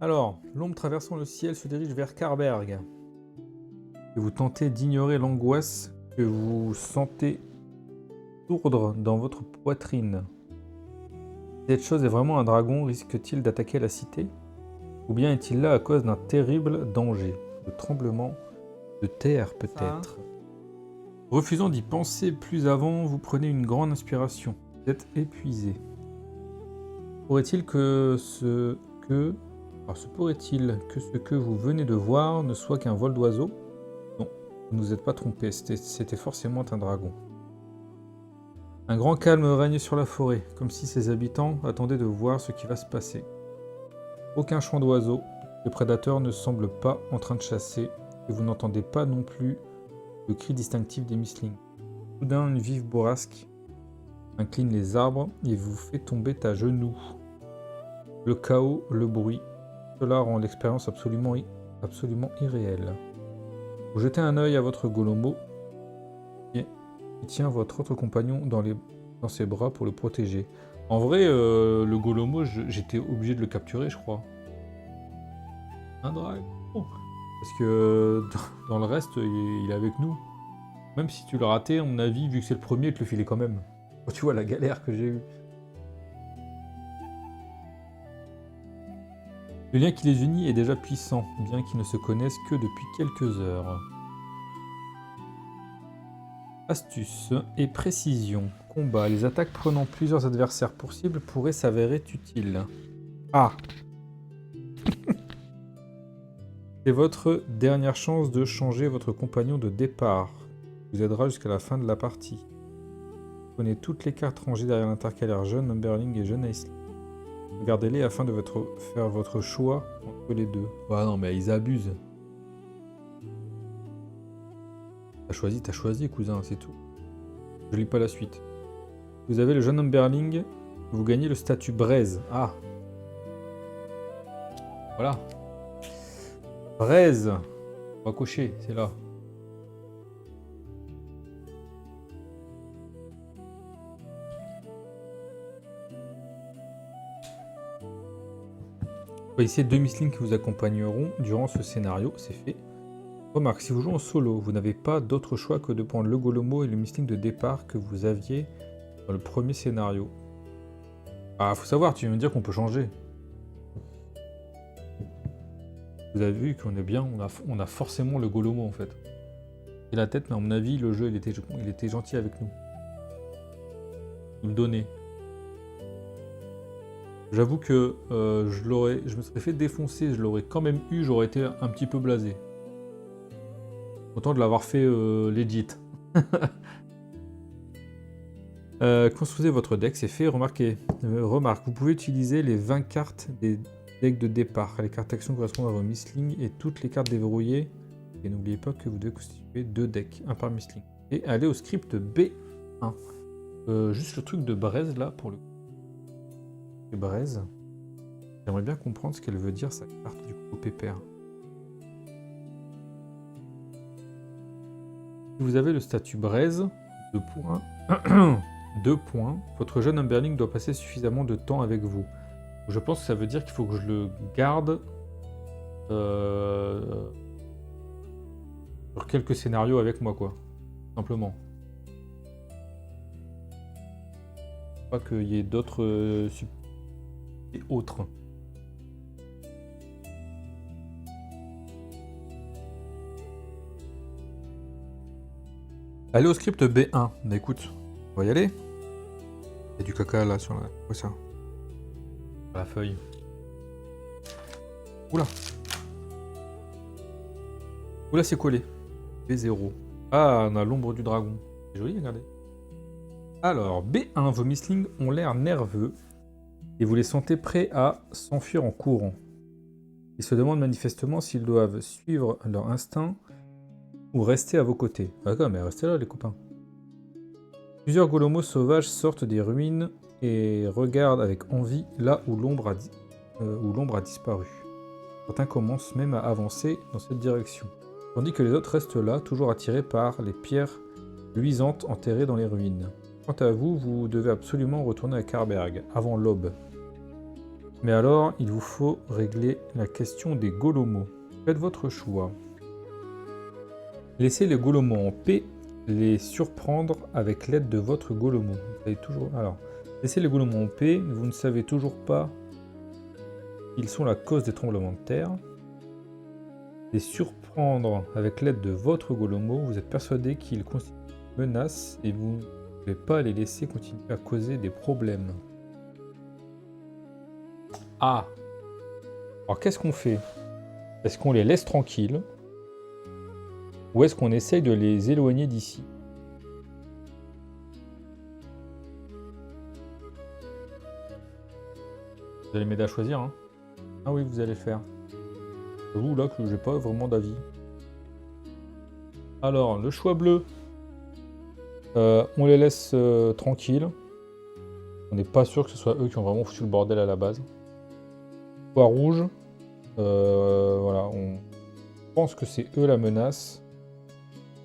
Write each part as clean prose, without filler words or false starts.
Alors, l'ombre traversant le ciel se dirige vers Karberg. Et vous tentez d'ignorer l'angoisse que vous sentez sourdre dans votre poitrine. Cette chose est vraiment un dragon, risque-t-il d'attaquer la cité? Ou bien est-il là à cause d'un terrible danger? Le tremblement de terre peut-être. Refusant d'y penser plus avant, vous prenez une grande inspiration. Vous êtes épuisé. Pourrait-il que ce que... Alors, se pourrait-il que ce que vous venez de voir ne soit qu'un vol d'oiseaux? Non, vous ne vous êtes pas trompé, c'était forcément un dragon. Un grand calme règne sur la forêt, comme si ses habitants attendaient de voir ce qui va se passer. Aucun chant d'oiseaux, le prédateur ne semble pas en train de chasser, et vous n'entendez pas non plus le cri distinctif des mistlings. Soudain, une vive bourrasque incline les arbres et vous fait tomber à genoux. Le chaos, le bruit, cela rend l'expérience absolument irréelle. Vous jetez un œil à votre Golomo et il tient votre autre compagnon dans ses bras pour le protéger. En vrai, le Golomo, j'étais obligé de le capturer, je crois. Un dragon. Parce que dans le reste, il est avec nous. Même si tu le ratais, à mon avis, vu que c'est le premier, il te le filait quand même. Oh, tu vois la galère que j'ai eue. Le lien qui les unit est déjà puissant, bien qu'ils ne se connaissent que depuis quelques heures. Astuce et précision. Combat. Les attaques prenant plusieurs adversaires pour cible pourraient s'avérer utiles. Ah. C'est votre dernière chance de changer votre compagnon de départ. Vous aidera jusqu'à la fin de la partie. Prenez toutes les cartes rangées derrière l'intercalaire jeune Numberling et jeune Aisling. Regardez-les afin de faire votre choix entre les deux. Ah non, mais ils abusent. T'as choisi, cousin, c'est tout. Je lis pas la suite. Vous avez le jeune Numberling, vous gagnez le statut Braise. Ah. Voilà. Braise. On va cocher, c'est là. Choisissez 2 mistlings qui vous accompagneront durant ce scénario, c'est fait. Remarque, si vous jouez en solo, vous n'avez pas d'autre choix que de prendre le Golomo et le mistling de départ que vous aviez dans le premier scénario. Ah, faut savoir, tu viens me dire qu'on peut changer. Vous avez vu qu'on est bien, on a forcément le Golomo en fait. Et la tête, mais à mon avis, le jeu, il était gentil avec nous. Nous le donner. J'avoue que je me serais fait défoncer, je l'aurais quand même eu, j'aurais été un petit peu blasé. Autant de l'avoir fait legit. Construisez votre deck, c'est fait. Remarque, vous pouvez utiliser les 20 cartes des decks de départ. Les cartes actions correspondent à vos mistlings et toutes les cartes déverrouillées. Et n'oubliez pas que vous devez constituer 2 decks, un par mistling. Et allez au script B1. Juste le truc de Braise là pour le Braise. J'aimerais bien comprendre ce qu'elle veut dire sa carte du coup pépère. Si vous avez le statut Braise, 2 points. 2 points. Votre jeune Humberling doit passer suffisamment de temps avec vous. Je pense que ça veut dire qu'il faut que je le garde sur quelques scénarios avec moi, quoi. Simplement. Pas qu'il y ait d'autres et autres. Allez au script B1. Bah écoute, on va y aller. Il y a du caca là sur la... Quoi ça? Sur la feuille. Oula. Oula, c'est collé. B0. Ah, on a l'ombre du dragon. C'est joli, regardez. Alors, B1, vos mistlings ont l'air nerveux et vous les sentez prêts à s'enfuir en courant. Ils se demandent manifestement s'ils doivent suivre leur instinct ou rester à vos côtés. D'accord, mais restez là les copains. Plusieurs golomos sauvages sortent des ruines et regardent avec envie là où l'ombre a disparu. Certains commencent même à avancer dans cette direction, tandis que les autres restent là, toujours attirés par les pierres luisantes enterrées dans les ruines. Quant à vous, vous devez absolument retourner à Karberg, avant l'aube. Mais alors, il vous faut régler la question des Golomos. Faites votre choix. Laissez les Golomos en paix, les surprendre avec l'aide de votre Golomo. Vous savez toujours... Alors, laissez les Golomos en paix, vous ne savez toujours pas qu'ils sont la cause des tremblements de terre. Les surprendre avec l'aide de votre Golomo, vous êtes persuadé qu'ils constituent une menace et vous ne pouvez pas les laisser continuer à causer des problèmes. Ah! Alors qu'est-ce qu'on fait? Est-ce qu'on les laisse tranquilles? Ou est-ce qu'on essaye de les éloigner d'ici? Vous allez m'aider à choisir, hein? Ah oui, vous allez le faire. J'avoue là que j'ai pas vraiment d'avis. Alors, le choix bleu. On les laisse tranquilles. On n'est pas sûr que ce soit eux qui ont vraiment foutu le bordel à la base. Choix rouge. Voilà, on pense que c'est eux la menace.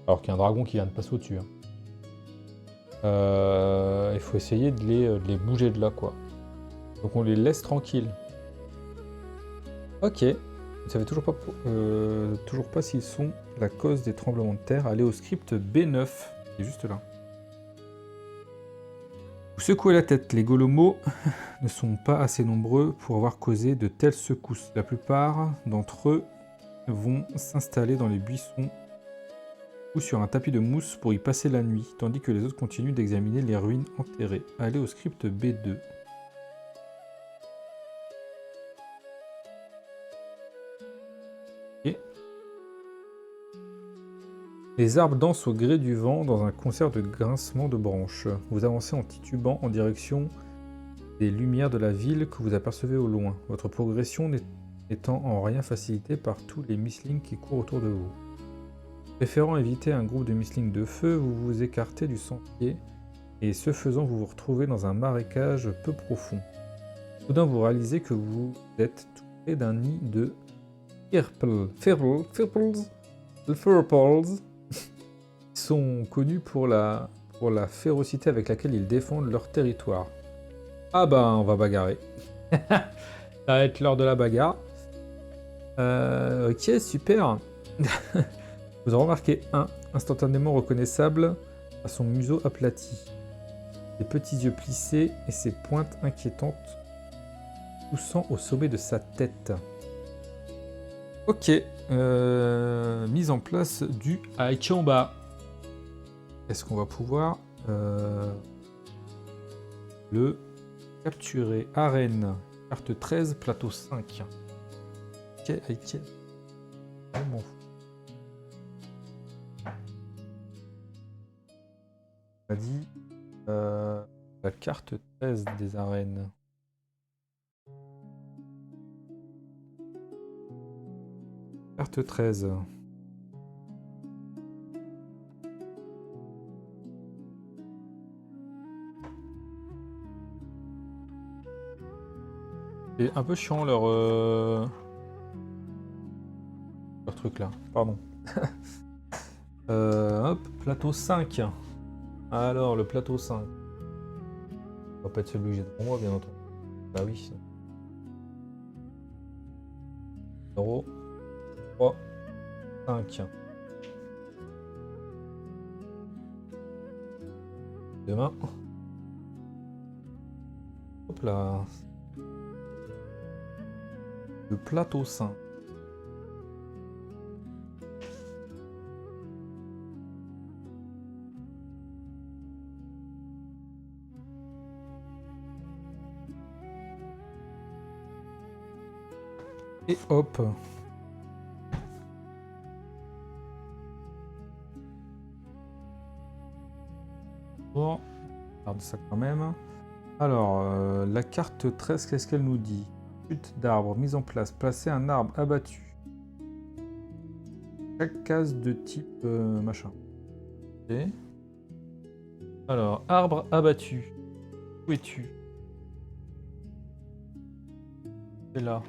Alors qu'il y a un dragon qui vient de passer au-dessus. Hein. Il faut essayer de les bouger de là, quoi. Donc on les laisse tranquilles. Ok. Vous ne savez toujours pas s'ils sont la cause des tremblements de terre. Allez au script B9. C'est juste là. Vous secouez la tête. Les Golomos ne sont pas assez nombreux pour avoir causé de telles secousses. La plupart d'entre eux vont s'installer dans les buissons ou sur un tapis de mousse pour y passer la nuit, tandis que les autres continuent d'examiner les ruines enterrées. Allez au script B2. Et les arbres dansent au gré du vent dans un concert de grincement de branches. Vous avancez en titubant en direction des lumières de la ville que vous apercevez au loin. Votre progression n'étant en rien facilitée par tous les mistlings qui courent autour de vous. Préférant éviter un groupe de mistlings de feu, vous vous écartez du sentier et ce faisant, vous vous retrouvez dans un marécage peu profond. Soudain, vous réalisez que vous êtes tout près d'un nid de Firples, qui sont connus pour la férocité avec laquelle ils défendent leur territoire. Ah bah, on va bagarrer. Ça va être l'heure de la bagarre. Ok, super. Vous en remarquez un, instantanément reconnaissable à son museau aplati, ses petits yeux plissés et ses pointes inquiétantes poussant au sommet de sa tête. Ok, mise en place du Aichamba. Est-ce qu'on va pouvoir le capturer? Arène, carte 13, plateau 5. Ok, ok. Je m'en fous. On a dit la carte 13 des arènes. Carte 13. C'est un peu chiant leur truc là. Pardon. Hop, plateau 5. Alors, le plateau 5. Ça va pas être celui que j'ai devant moi, bien entendu. Bah oui. 0, 3, 5. Demain. Hop là. Le plateau 5. Et hop. Bon, on regarde ça quand même. Alors, la carte 13, qu'est-ce qu'elle nous dit? Chute d'arbre, mise en place. Placer un arbre abattu. Chaque case de type machin. Ok. Alors, arbre abattu. Où es-tu? C'est là.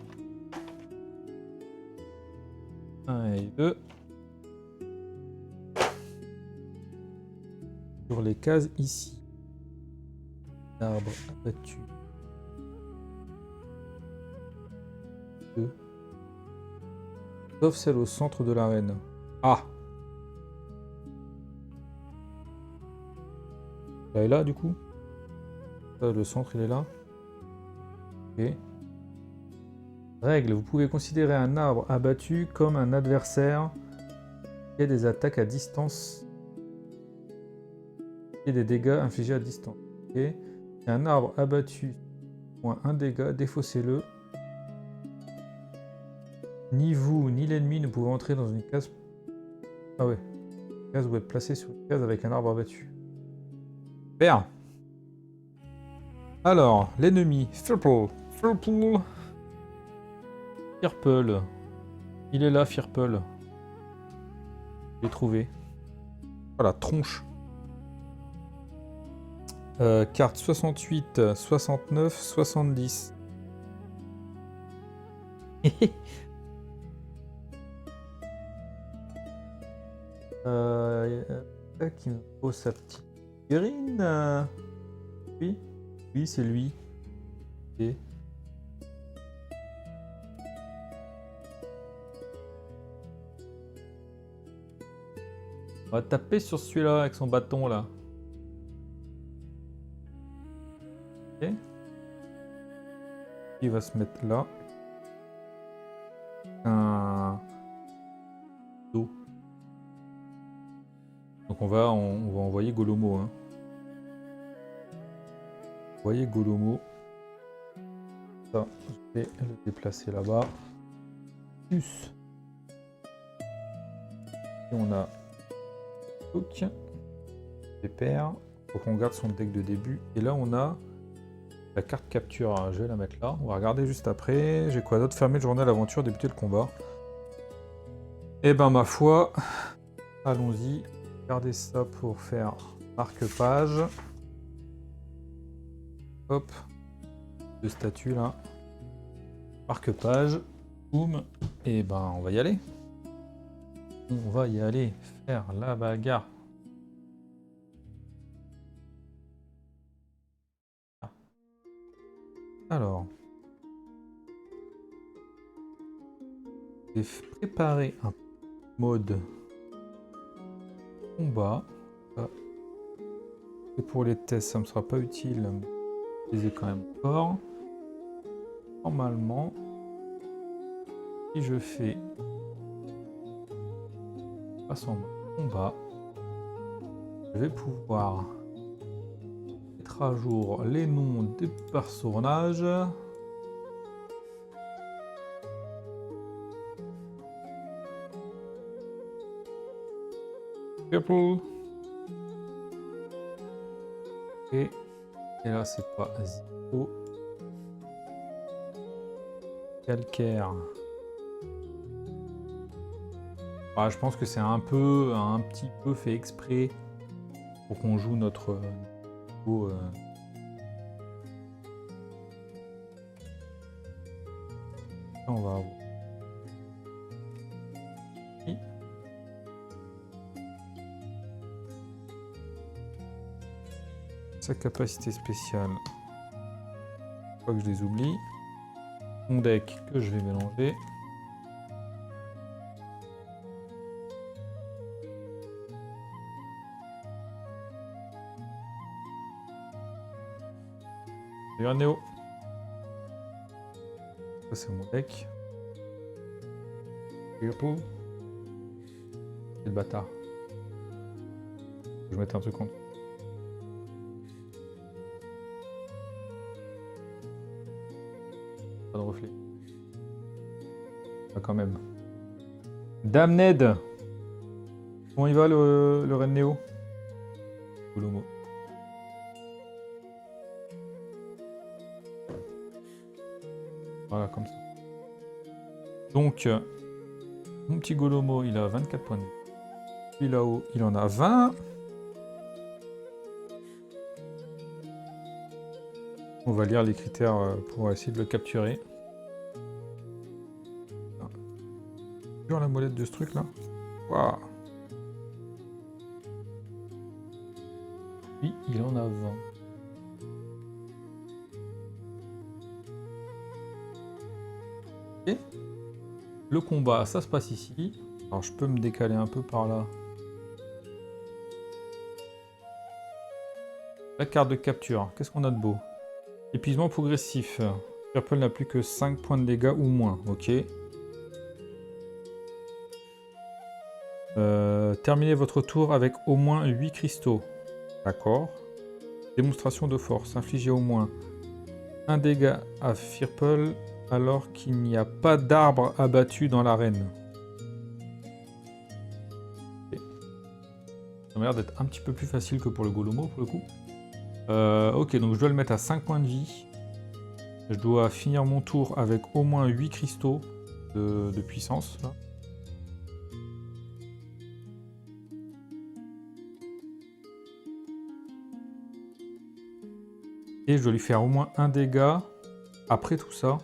1 et 2. Sur les cases ici. Arbre abattu. 2. Sauf celle au centre de l'arène. Ah! Elle est là, du coup. Le centre, il est là. Ok. Règle, vous pouvez considérer un arbre abattu comme un adversaire qui a des attaques à distance et des dégâts infligés à distance. Okay. Si un arbre abattu moins un dégât, défaussez-le. Ni vous, ni l'ennemi ne pouvez entrer dans une case... Ah ouais. Une case où être placé sur une case avec un arbre abattu. Super. Alors, l'ennemi. Firple. Firple. Firple. Il est là, Firple. Je l'ai trouvé. Oh la tronche. Carte 68, 69, 70. Qui me pose sa petite figurine. Oui, oui, c'est lui. Et... on va taper sur celui-là avec son bâton là. Ok. Il va se mettre là. Un dos. Donc on va envoyer Golomo. Hein. Envoyer Golomo. Ça, je vais le déplacer là-bas. Plus. Et on a Toc. Pépère. Faut qu'on garde son deck de début. Et là on a la carte capture. Je vais la mettre là. On va regarder juste après. J'ai quoi d'autre? Fermer le journal aventure, débuter le combat. Et ben ma foi, allons-y. Regardez ça pour faire marque-page. Hop. Deux statues là. Marque-page. Boum. Et ben on va y aller. On va y aller faire la bagarre. Alors. Je vais préparer un mode combat. Et pour les tests, ça me sera pas utile. Je les ai quand même fort. Normalement, si je fais passe en mode combat, je vais pouvoir mettre à jour les noms des personnages. Purple. Et là, c'est pas Zico. Calcaire. Ah, je pense que c'est un petit peu fait exprès pour qu'on joue notre niveau. On va avoir. Sa capacité spéciale. Je crois que je les oublie. Mon deck que je vais mélanger. Salut un Néo. Ça c'est mon deck. Purple. Quel bâtard. Je vais mettre un truc en dessous. Pas de reflet. Pas quand même. Damned. Comment il va le Ren Néo? Golomo. Voilà, comme ça. Donc, mon petit Golomo, il a 24 points de vie. Lui là-haut, il en a 20. On va lire les critères pour essayer de le capturer. Sur la molette de ce truc là. Waouh. Lui, il en a 20. Ok. 20 Ok. Le combat, ça se passe ici. Alors je peux me décaler un peu par là. La carte de capture, qu'est-ce qu'on a de beau? Épuisement progressif. Purple n'a plus que 5 points de dégâts ou moins, ok. Terminez votre tour avec au moins 8 cristaux. D'accord. Démonstration de force. Infligez au moins un dégât à Firple alors qu'il n'y a pas d'arbre abattu dans l'arène. Okay. Ça m'a l'air d'être un petit peu plus facile que pour le Golomo pour le coup. Ok, donc je dois le mettre à 5 points de vie. Je dois finir mon tour avec au moins 8 cristaux de puissance. Là. Et je dois lui faire au moins un dégât après tout ça.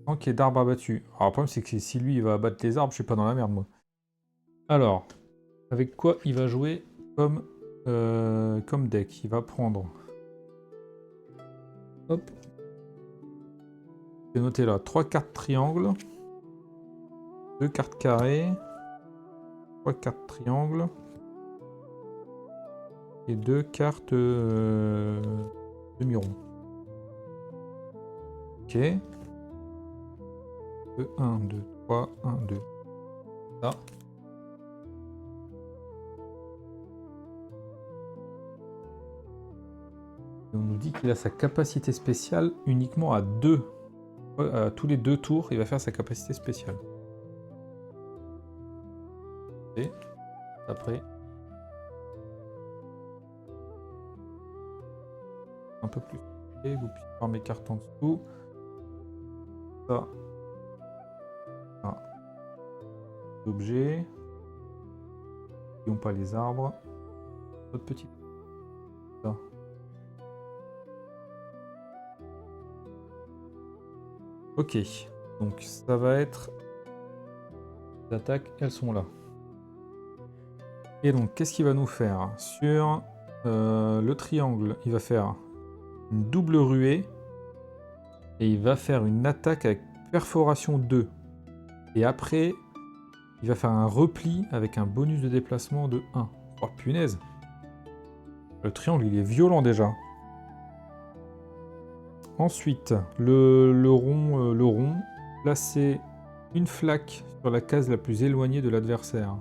Sans qu'il y ait d'arbres abattus. Alors le problème c'est que si lui il va abattre les arbres, je suis pas dans la merde moi. Alors, avec quoi il va jouer comme deck? Il va prendre... Hop. Je vais noter là 3 cartes triangles. 2 cartes carrées. 3 cartes triangles. Et 2 cartes demi-rond. Ok. 2, 1, 2, 3, 1, 2. Ça. Et on nous dit qu'il a sa capacité spéciale uniquement à 2. À tous les 2 tours, il va faire sa capacité spéciale. Et après. Un peu plus. Et vous pouvez voir mes cartes en dessous. Ça. Ah. Objets. N'oublions pas les arbres. Notre petit. Ça. Ok. Donc ça va être. Les attaques, elles sont là. Et donc, qu'est-ce qu'il va nous faire? Sur le triangle, il va faire une double ruée. Et il va faire une attaque avec perforation 2. Et après, il va faire un repli avec un bonus de déplacement de 1. Oh punaise! Le triangle, il est violent déjà. Ensuite, le rond, placez une flaque sur la case la plus éloignée de l'adversaire.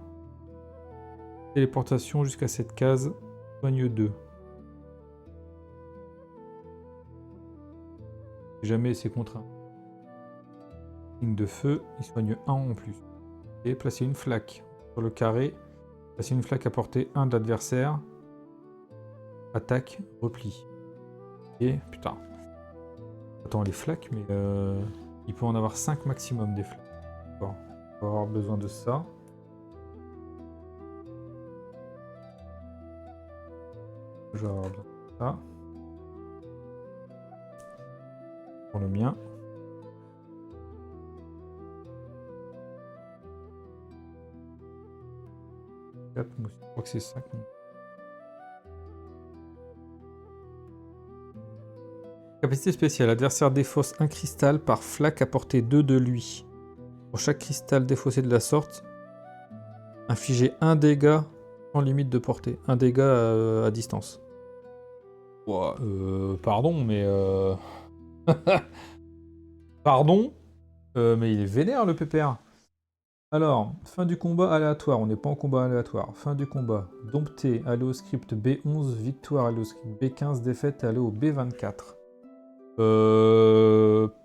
Téléportation jusqu'à cette case, soigne 2. Si jamais c'est contre un signe de feu, il soigne 1 en plus. Et placez une flaque sur le carré. Placez une flaque à portée 1 de l'adversaire. Attaque, repli. Et putain. Attends, les flaques, mais il peut en avoir 5 maximum des flaques. Bon, on va avoir besoin de ça. Je vais avoir besoin de ça. Pour le mien. Je crois que c'est 5. Capacité spéciale. L'adversaire défausse un cristal par flaque à portée 2 de lui. Pour chaque cristal défaussé de la sorte, infligez un dégât sans limite de portée. Un dégât à distance. Wow, pardon, mais... Pardon, mais il est vénère le PPR. Alors, fin du combat aléatoire. On n'est pas en combat aléatoire. Fin du combat. Dompté, aller au script B11. Victoire, aller au script B15. Défaite, aller au B24.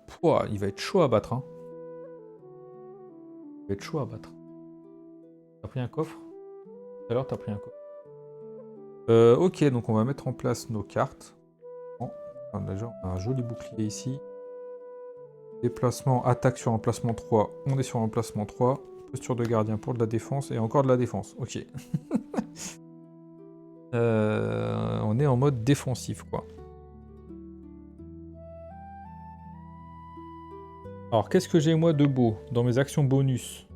Pouah, il va être chaud à battre. Hein. Il va être chaud à battre. T'as pris un coffre? Tout à l'heure, t'as pris un coffre. Ok, donc on va mettre en place nos cartes. Bon, déjà, on a un joli bouclier ici. Déplacement, attaque sur emplacement 3. On est sur emplacement 3. Posture de gardien pour de la défense et encore de la défense. Ok. On est en mode défensif, quoi. Alors, qu'est-ce que j'ai moi de beau dans mes actions bonus?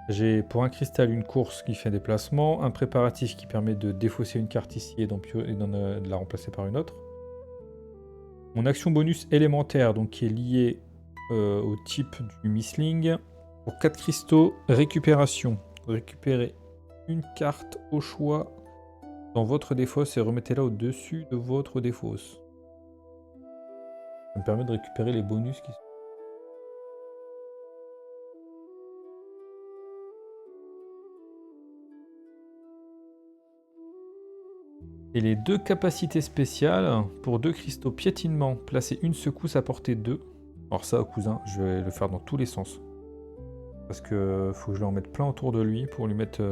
J'ai pour un cristal une course qui fait déplacement, un préparatif qui permet de défausser une carte ici et de la remplacer par une autre. Mon action bonus élémentaire, donc qui est liée au type du Missling. Pour 4 cristaux, récupération. Récupérez une carte au choix dans votre défausse et remettez-la au-dessus de votre défausse. Ça me permet de récupérer les bonus qui sont... Et les 2 capacités spéciales, pour 2 cristaux piétinement, placez une secousse à portée 2. Alors ça, cousin, je vais le faire dans tous les sens. Parce que faut que je lui en mette plein autour de lui pour lui mettre...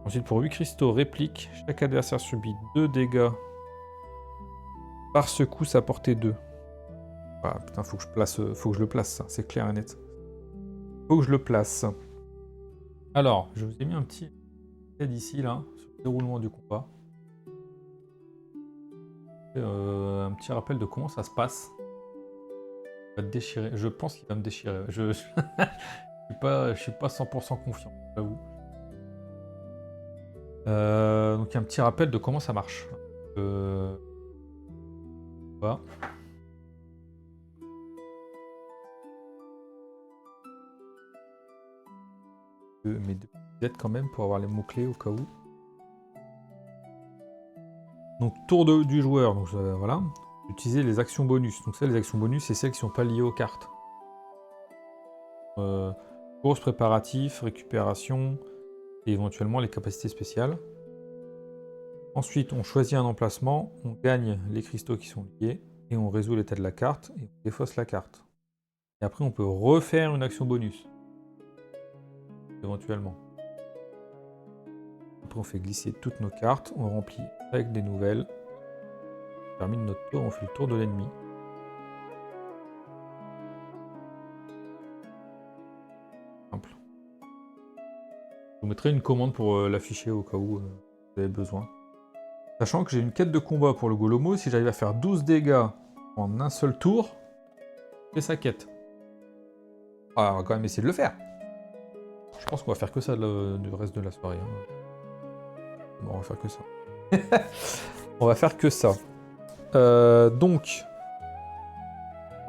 Ensuite, pour 8 cristaux, réplique. Chaque adversaire subit 2 dégâts par secousse à portée 2. Ah putain, faut que je le place, ça, c'est clair et net. Faut que je le place. Alors, je vous ai mis un petit aide ici, là, sur le déroulement du combat. Un petit rappel de comment ça se passe. Il va te déchirer. Je pense qu'il va me déchirer. Je suis pas 100% confiant, j'avoue. Donc il y a un petit rappel de comment ça marche. Voilà. Mes 2 aides quand même pour avoir les mots-clés au cas où. Donc tour du joueur, donc voilà. Utiliser les actions bonus. Donc ça, les actions bonus, c'est celles qui sont pas liées aux cartes. Course, préparatif, récupération et éventuellement les capacités spéciales. Ensuite, on choisit un emplacement, on gagne les cristaux qui sont liés et on résout l'état de la carte et on défausse la carte. Et après, on peut refaire une action bonus. Éventuellement. Après, on fait glisser toutes nos cartes, on remplit avec des nouvelles. On termine notre tour, on fait le tour de l'ennemi. Simple. Je vous mettrai une commande pour l'afficher au cas où vous avez besoin. Sachant que j'ai une quête de combat pour le Golomo, si j'arrive à faire 12 dégâts en un seul tour, c'est sa quête. Ah, on va quand même essayer de le faire. Je pense qu'on va faire que ça du reste de la soirée. Bon, on va faire que ça. On va faire que ça. Donc,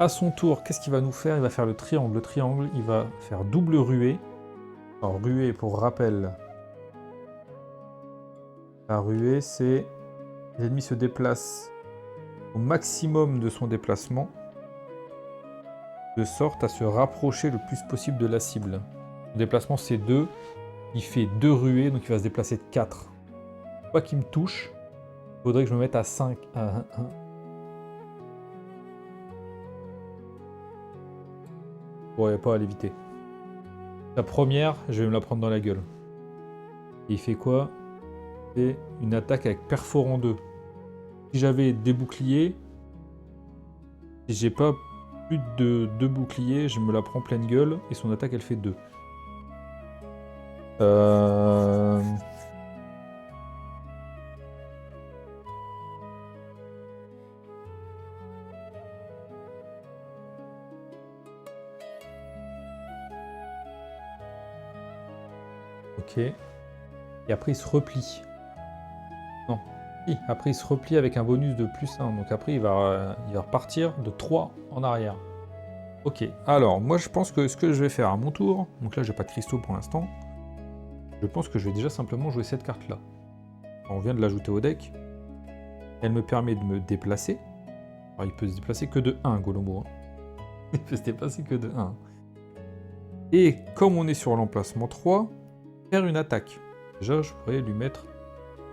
à son tour, qu'est-ce qu'il va nous faire? Il va faire le triangle. Le triangle, il va faire double ruée. Alors, ruée, pour rappel. La ruée, c'est... L'ennemi se déplace au maximum de son déplacement, de sorte à se rapprocher le plus possible de la cible. Le déplacement, c'est 2. Il fait 2 ruées, donc il va se déplacer de 4. Quoi qu'il me touche, il faudrait que je me mette à 5. À 1. Je ne pourrais pas l'éviter. La première, je vais me la prendre dans la gueule. Et il fait quoi? Il fait une attaque avec perforant 2. Si j'avais des boucliers, si j'ai pas plus de 2 boucliers, je me la prends pleine gueule et son attaque elle fait 2. Ok. Et après il se replie. Non. Si, après il se replie avec un bonus de plus 1. Donc après il va repartir de 3 en arrière. Ok. Alors moi je pense que ce que je vais faire à mon tour, donc là j'ai pas de cristaux pour l'instant, je pense que je vais déjà simplement jouer cette carte là. On vient de l'ajouter au deck. Elle me permet de me déplacer. Alors il peut se déplacer que de 1 Golomo. Il peut se déplacer que de 1. Et comme on est sur l'emplacement 3, faire une attaque. Déjà je pourrais lui mettre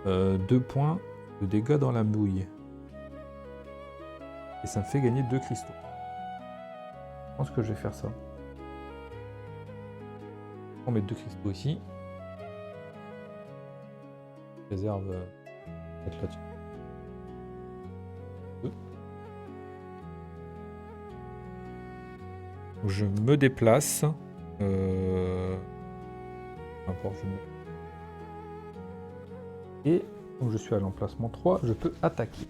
2 points de dégâts dans la mouille. Et ça me fait gagner 2 cristaux. Je pense que je vais faire ça. On met 2 cristaux ici. Réserve peut-être là-dessus. Je me déplace. N'importe, et comme je suis à l'emplacement 3, je peux attaquer.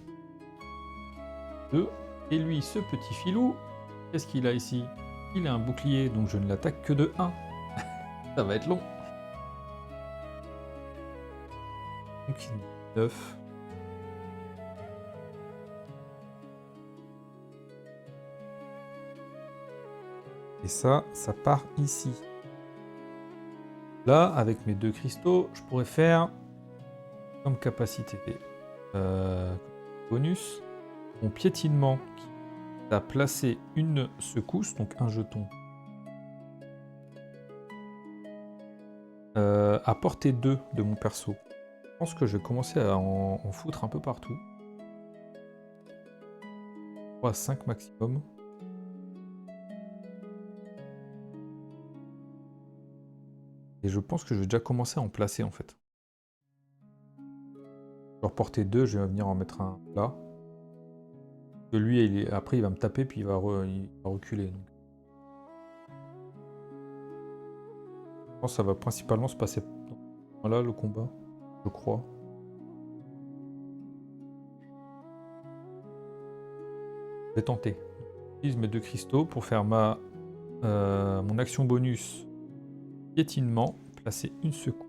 2. Et lui, ce petit filou, qu'est-ce qu'il a ici? Il a un bouclier, donc je ne l'attaque que de 1. Ça va être long. Donc 9. Et ça part ici. Là, avec mes 2 cristaux, je pourrais faire comme capacité bonus mon piétinement qui a placé une secousse, donc un jeton, à portée 2 de mon perso. Je pense que je vais commencer à en foutre un peu partout. 3 à 5 maximum. Et je pense que je vais déjà commencer à en placer en fait. Genre portée 2, je vais venir en mettre un là. Que lui, après il va me taper puis il va reculer. Donc. Je pense que ça va principalement se passer là le combat, je crois. Je vais tenter. J'utilise mes 2 cristaux pour faire mon action bonus piétinement, placer une secousse.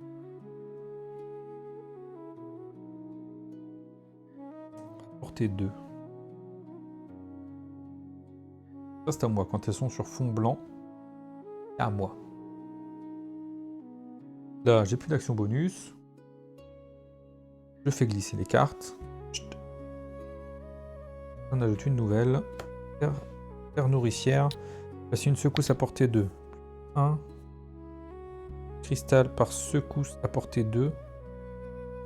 Portée 2. Ça c'est à moi. Quand elles sont sur fond blanc, c'est à moi. Là, j'ai plus d'action bonus. Je fais glisser les cartes. On ajoute une nouvelle. Terre nourricière. Placer une secousse à portée 2. 1. Cristal par secousse à portée 2.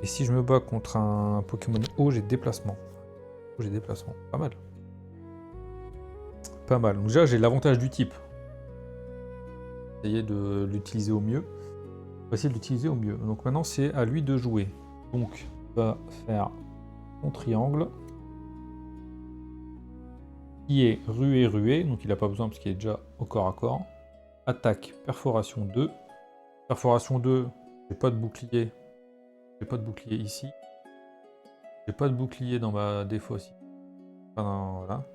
Et si je me bats contre un Pokémon haut, j'ai déplacement. J'ai déplacement. Pas mal. Pas mal. Donc déjà, j'ai l'avantage du type. Essayer de l'utiliser au mieux. On va essayer de l'utiliser au mieux. Donc maintenant, c'est à lui de jouer. Donc, il va faire son triangle. Qui est rué. Donc il n'a pas besoin parce qu'il est déjà au corps à corps. Attaque, perforation 2. Perforation 2, j'ai pas de bouclier. J'ai pas de bouclier ici. J'ai pas de bouclier dans ma défausse. Enfin, voilà.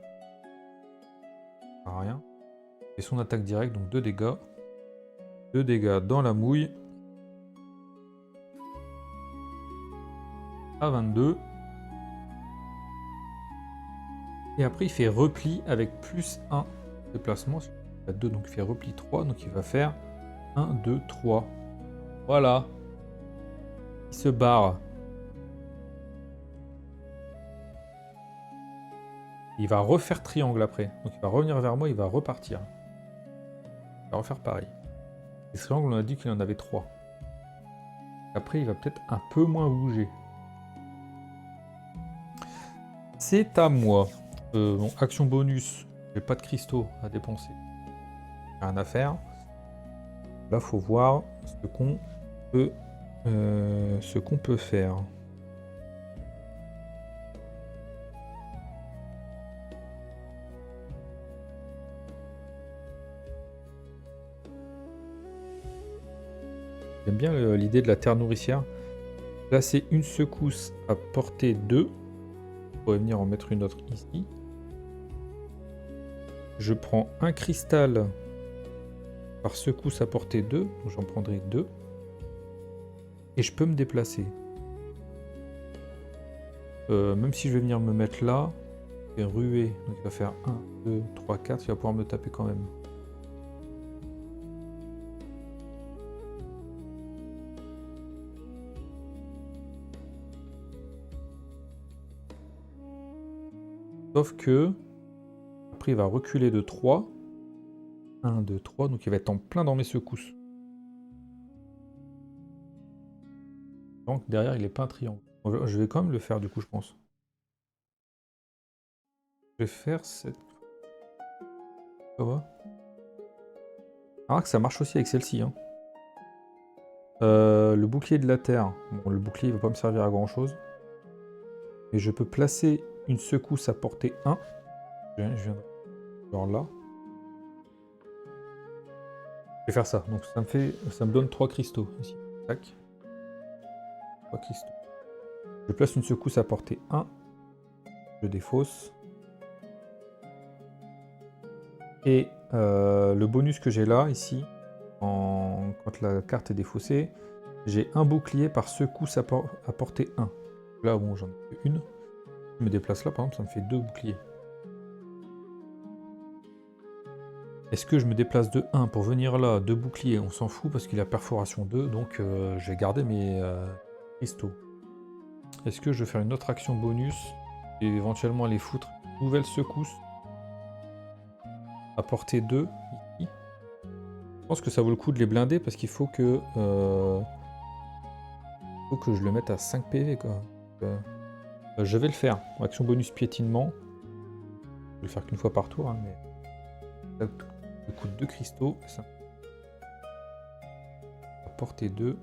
Rien. Et son attaque directe, donc 2 dégâts. 2 dégâts dans la mouille. À 22. Et après, il fait repli avec plus 1 déplacement. Il a 2, donc il fait repli 3. Donc il va faire 1, 2, 3. Voilà. Il se barre. Il va refaire triangle après. Donc il va revenir vers moi, il va repartir. Il va refaire pareil. Et triangle, on a dit qu'il en avait 3. Après, il va peut-être un peu moins bouger. C'est à moi. Bon, action bonus. J'ai pas de cristaux à dépenser. Rien à faire. Là, faut voir ce qu'on peut faire. J'aime bien l'idée de la terre nourricière. Placer une secousse à portée 2. On pourrait venir en mettre une autre ici. Je prends un cristal par secousse à portée 2. Donc j'en prendrai 2. Et je peux me déplacer. Même si je vais venir me mettre là, et ruer, donc il va faire 1, 2, 3, 4, il va pouvoir me taper quand même. Sauf que, après il va reculer de 3. 1, 2, 3, donc il va être en plein dans mes secousses. Donc derrière il n'est pas un triangle. Je vais quand même le faire du coup je pense. Je vais faire cette... Ça va? Ah que ça marche aussi avec celle-ci. Hein. Le bouclier de la terre. Bon le bouclier il va pas me servir à grand chose. Mais je peux placer une secousse à portée 1. Je viens genre là. Je vais faire ça. Donc ça me donne 3 cristaux ici. Tac. 3 cristaux. Je place une secousse à portée 1. Je défausse. Et le bonus que j'ai là, ici, quand la carte est défaussée, j'ai un bouclier par secousse à portée 1. Là, bon, j'en ai fait une. Je me déplace là, par exemple, ça me fait 2 boucliers. Est-ce que je me déplace de 1 pour venir là, de bouclier? On s'en fout parce qu'il a perforation 2, donc je vais garder mes cristaux. Est-ce que je vais faire une autre action bonus et éventuellement aller foutre une nouvelle secousse à portée 2 ici? Je pense que ça vaut le coup de les blinder parce qu'il faut que je le mette à 5 PV quoi. Je vais le faire. Action bonus piétinement. Je vais le faire qu'une fois par tour, hein, mais ça coûte 2 cristaux. Ça. À portée 2.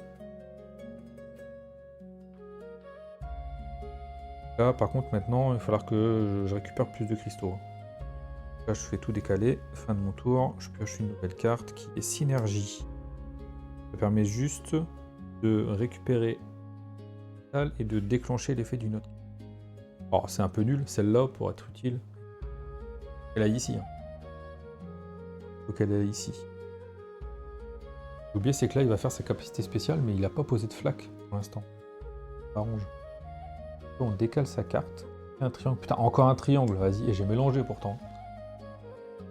Là, par contre, maintenant, il va falloir que je récupère plus de cristaux. Là, je fais tout décaler. Fin de mon tour. Je pioche une nouvelle carte qui est Synergie. Ça permet juste de récupérer et de déclencher l'effet d'une autre. Alors, c'est un peu nul, celle-là, pour être utile. Elle est ici. Hein. Faut qu'elle est ici. L'oublier, c'est que là, il va faire sa capacité spéciale, mais il n'a pas posé de flaque pour l'instant. Ça arrange. On décale sa carte. Un triangle. Putain, encore un triangle, vas-y. Et j'ai mélangé pourtant.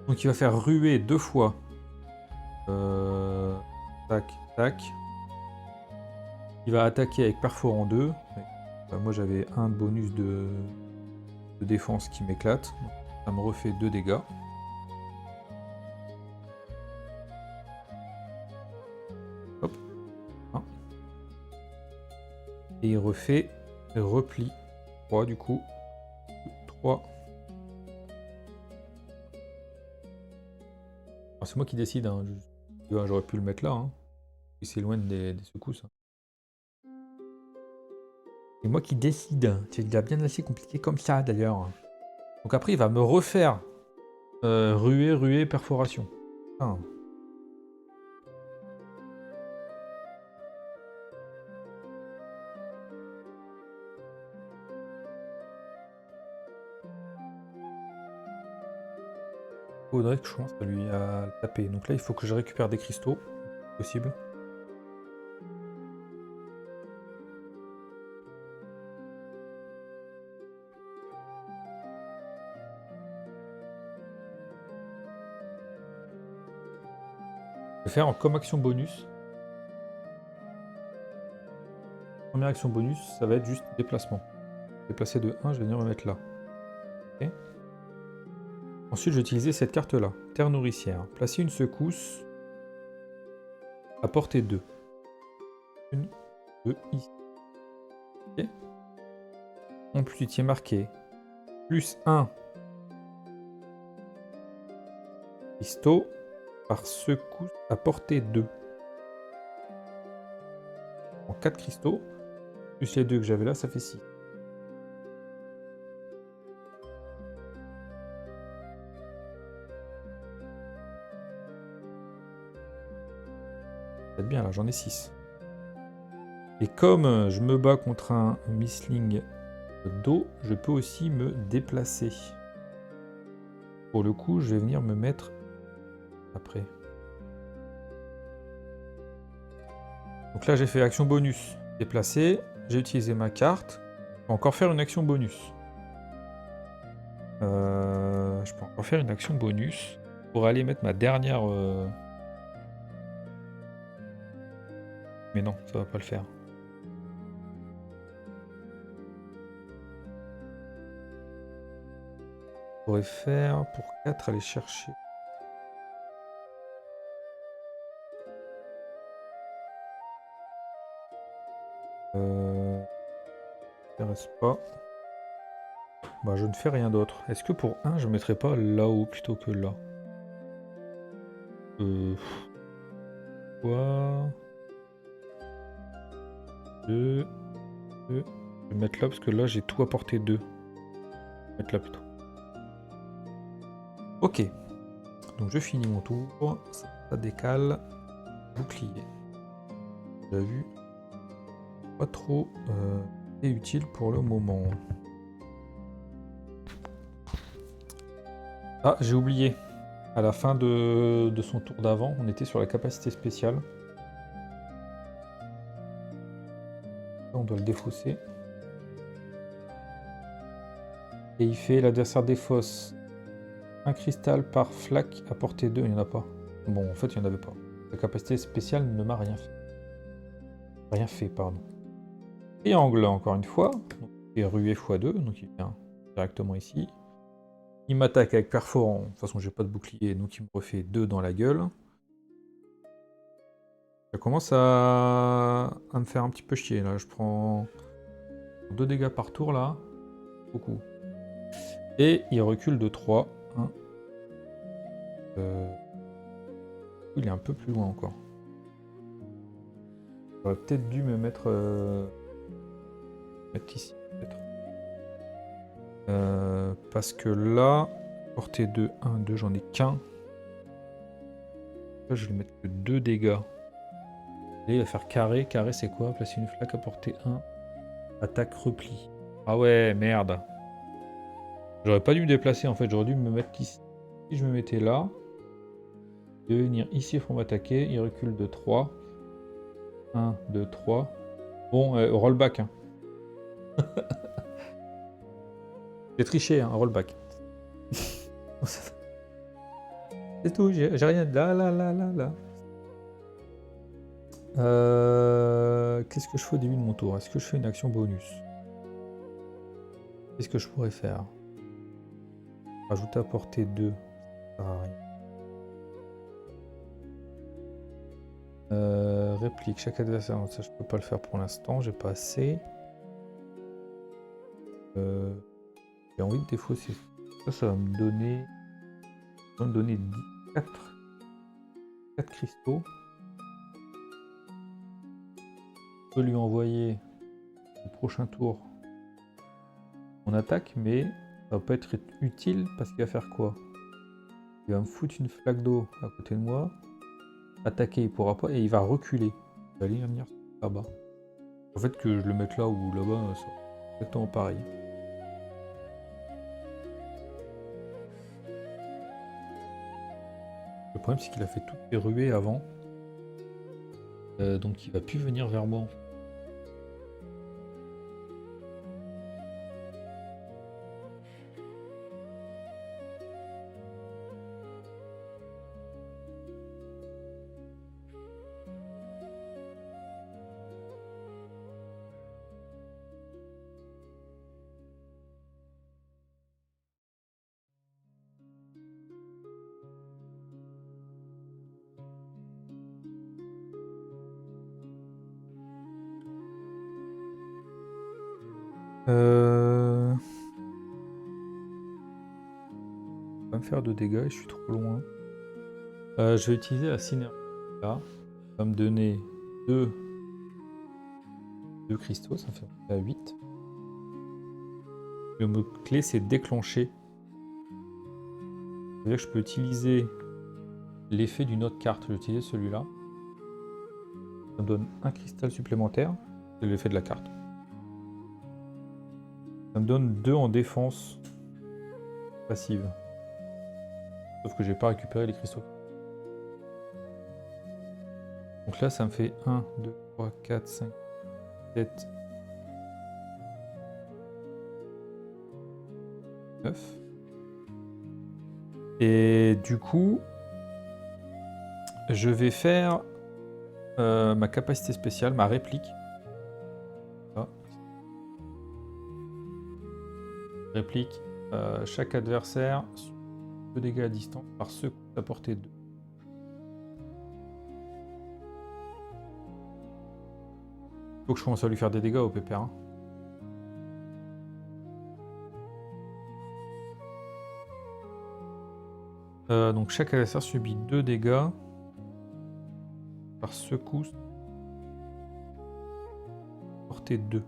Donc il va faire ruer 2 fois. Tac, tac. Il va attaquer avec perforant 2. Moi j'avais un bonus de défense qui m'éclate. Ça me refait 2 dégâts. Hop. Et il refait repli. 3 du coup. 3. C'est moi qui décide. Hein. J'aurais pu le mettre là. Hein. Il s'éloigne des secousses. C'est moi qui décide. Il a bien assez compliqué comme ça d'ailleurs. Donc après il va me refaire ruée, perforation. Ah. Faudrait que je commence à lui taper. Donc là il faut que je récupère des cristaux. Possible. Je vais faire comme action bonus. Première action bonus, ça va être juste déplacement. Déplacer de 1, je vais venir me mettre là. Okay. Ensuite, je vais utiliser cette carte-là, Terre nourricière. Placer une secousse à portée 2. Une, 2, ici. Okay. En plus, il tient marqué plus 1 cristaux par secousse à portée 2. En 4 cristaux, plus les 2 que j'avais là, ça fait 6. Ça va être bien là, j'en ai 6. Et comme je me bats contre un Mistling d'eau, je peux aussi me déplacer. Pour le coup, je vais venir me mettre après. Donc là, j'ai fait action bonus. Déplacer. J'ai utilisé ma carte. Je peux encore faire une action bonus. Je peux encore faire une action bonus pour aller mettre ma dernière... Mais non, ça va pas le faire. Je pourrais faire pour 4 aller chercher. M'intéresse pas. Bah, je ne fais rien d'autre. Est-ce que pour 1, je ne mettrais pas là-haut plutôt que là? Quoi 2. Je vais mettre là parce que là j'ai tout apporté 2. Je vais mettre là plutôt. Ok. Donc je finis mon tour. Ça décale. Bouclier. Vous avez vu. Pas trop utile pour le moment. Ah, j'ai oublié. À la fin de son tour d'avant, on était sur la capacité spéciale. On doit le défausser. Et il fait l'adversaire défausse Un cristal par flaque à portée 2, il n'y en a pas. Bon, en fait, il n'y en avait pas. La capacité spéciale ne m'a rien fait. Rien fait, pardon. Triangle, encore une fois. Donc, et ruée x2, donc il vient directement ici. Il m'attaque avec perforant. De toute façon, j'ai pas de bouclier, donc il me refait 2 dans la gueule. Ça commence à me faire un petit peu chier, là. Je prends 2 dégâts par tour, là. Beaucoup. Et il recule de 3. 1. Il est un peu plus loin encore. J'aurais peut-être dû me mettre ici, peut-être. Parce que là, portée 2, 1, 2, j'en ai qu'un. Là, je vais lui mettre que 2 dégâts. Et il va faire carré. Carré, c'est quoi? Placer une flaque à portée 1. Attaque repli. Ah ouais, merde. J'aurais pas dû me déplacer, en fait. J'aurais dû me mettre ici. Si je me mettais là, il va venir ici pour m'attaquer. Il recule de 3. 1, 2, 3. Bon, rollback. Hein. J'ai triché, hein, rollback. C'est tout, j'ai rien. Là. Qu'est-ce que je fais au début de mon tour? Est-ce que je fais une action bonus? Qu'est-ce que je pourrais faire? Rajouter à portée 2. Ça sert à rien. Réplique. Chaque adversaire. Ça, je peux pas le faire pour l'instant. J'ai pas assez. J'ai envie de défausser. Ça va me donner. Ça va me donner 4 cristaux. Je peux lui envoyer au prochain tour mon attaque, mais ça va pas être utile parce qu'il va faire quoi? Il va me foutre une flaque d'eau à côté de moi. Attaquer, il pourra pas et il va reculer. Il va aller venir là-bas. En fait, que je le mette là ou là-bas, c'est exactement pareil. Le problème, c'est qu'il a fait toutes les ruées avant. Donc il va plus venir vers moi. En fait. Va me faire de dégâts et je suis trop loin. Je vais utiliser la synergie là. Ça va me donner 2 cristaux, ça fait à 8. Le mot-clé c'est déclencher. C'est-à-dire que je peux utiliser l'effet d'une autre carte. Je vais utiliser celui-là. Ça me donne un cristal supplémentaire. C'est l'effet de la carte. Ça me donne 2 en défense passive. Sauf que j'ai pas récupéré les cristaux. Donc là, ça me fait 1, 2, 3, 4, 5, 7, 9. Et du coup, je vais faire ma capacité spéciale, ma réplique. Ah. Réplique. Chaque adversaire sur 2 dégâts à distance par secours à portée 2. Faut que je commence à lui faire des dégâts au pépère. Hein. Donc chaque adversaire subit 2 dégâts par secousse portée 2.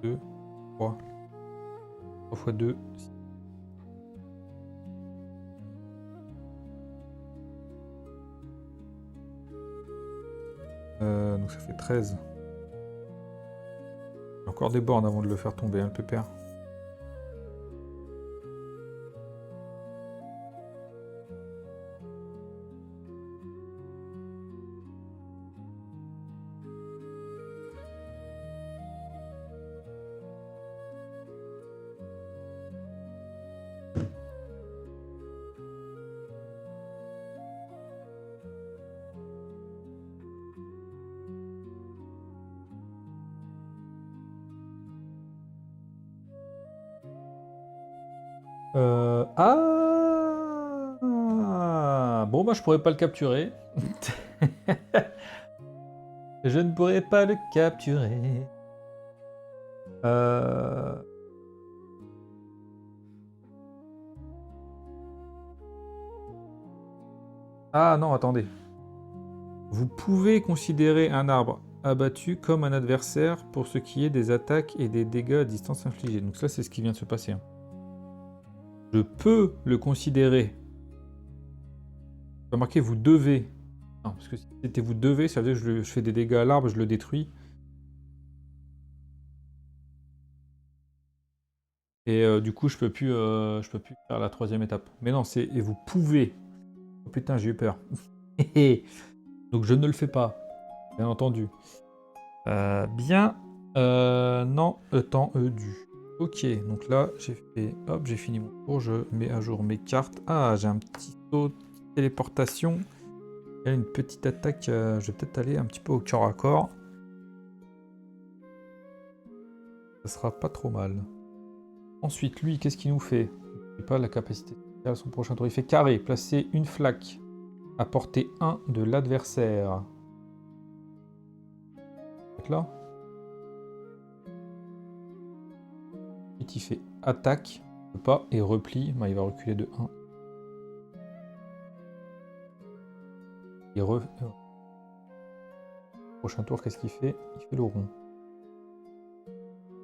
2, 3. 3 fois 2. Donc ça fait 13. Encore des bornes avant de le faire tomber, hein, le pépère. Ah bon, bah, je pourrais pas le capturer. Je ne pourrais pas le capturer. Ah non, attendez. Vous pouvez considérer un arbre abattu comme un adversaire pour ce qui est des attaques et des dégâts à distance infligés. Donc ça, c'est ce qui vient de se passer. Hein. Je peux le considérer. Remarquez, vous devez. Non, parce que si c'était vous devez, ça veut dire que je fais des dégâts à l'arbre, je le détruis. Et du coup, je peux plus faire la troisième étape. Mais non, c'est et vous pouvez. Oh putain, j'ai eu peur. Donc je ne le fais pas, bien entendu. Bien. Non, temps du. Ok, donc là, j'ai fait. Hop, j'ai fini mon tour. Je mets à jour mes cartes. Ah, j'ai un petit saut de téléportation. Il y a une petite attaque. Je vais peut-être aller un petit peu au corps à corps. Ça sera pas trop mal. Ensuite, lui, qu'est-ce qu'il nous fait? Il n'a pas la capacité à son prochain tour. Il fait carré. Placer une flaque à portée 1 de l'adversaire. Là. Ensuite, il fait attaque. Il peut pas. Et repli. Bah, il va reculer de 1. Il Prochain tour, qu'est-ce qu'il fait? Il fait le rond.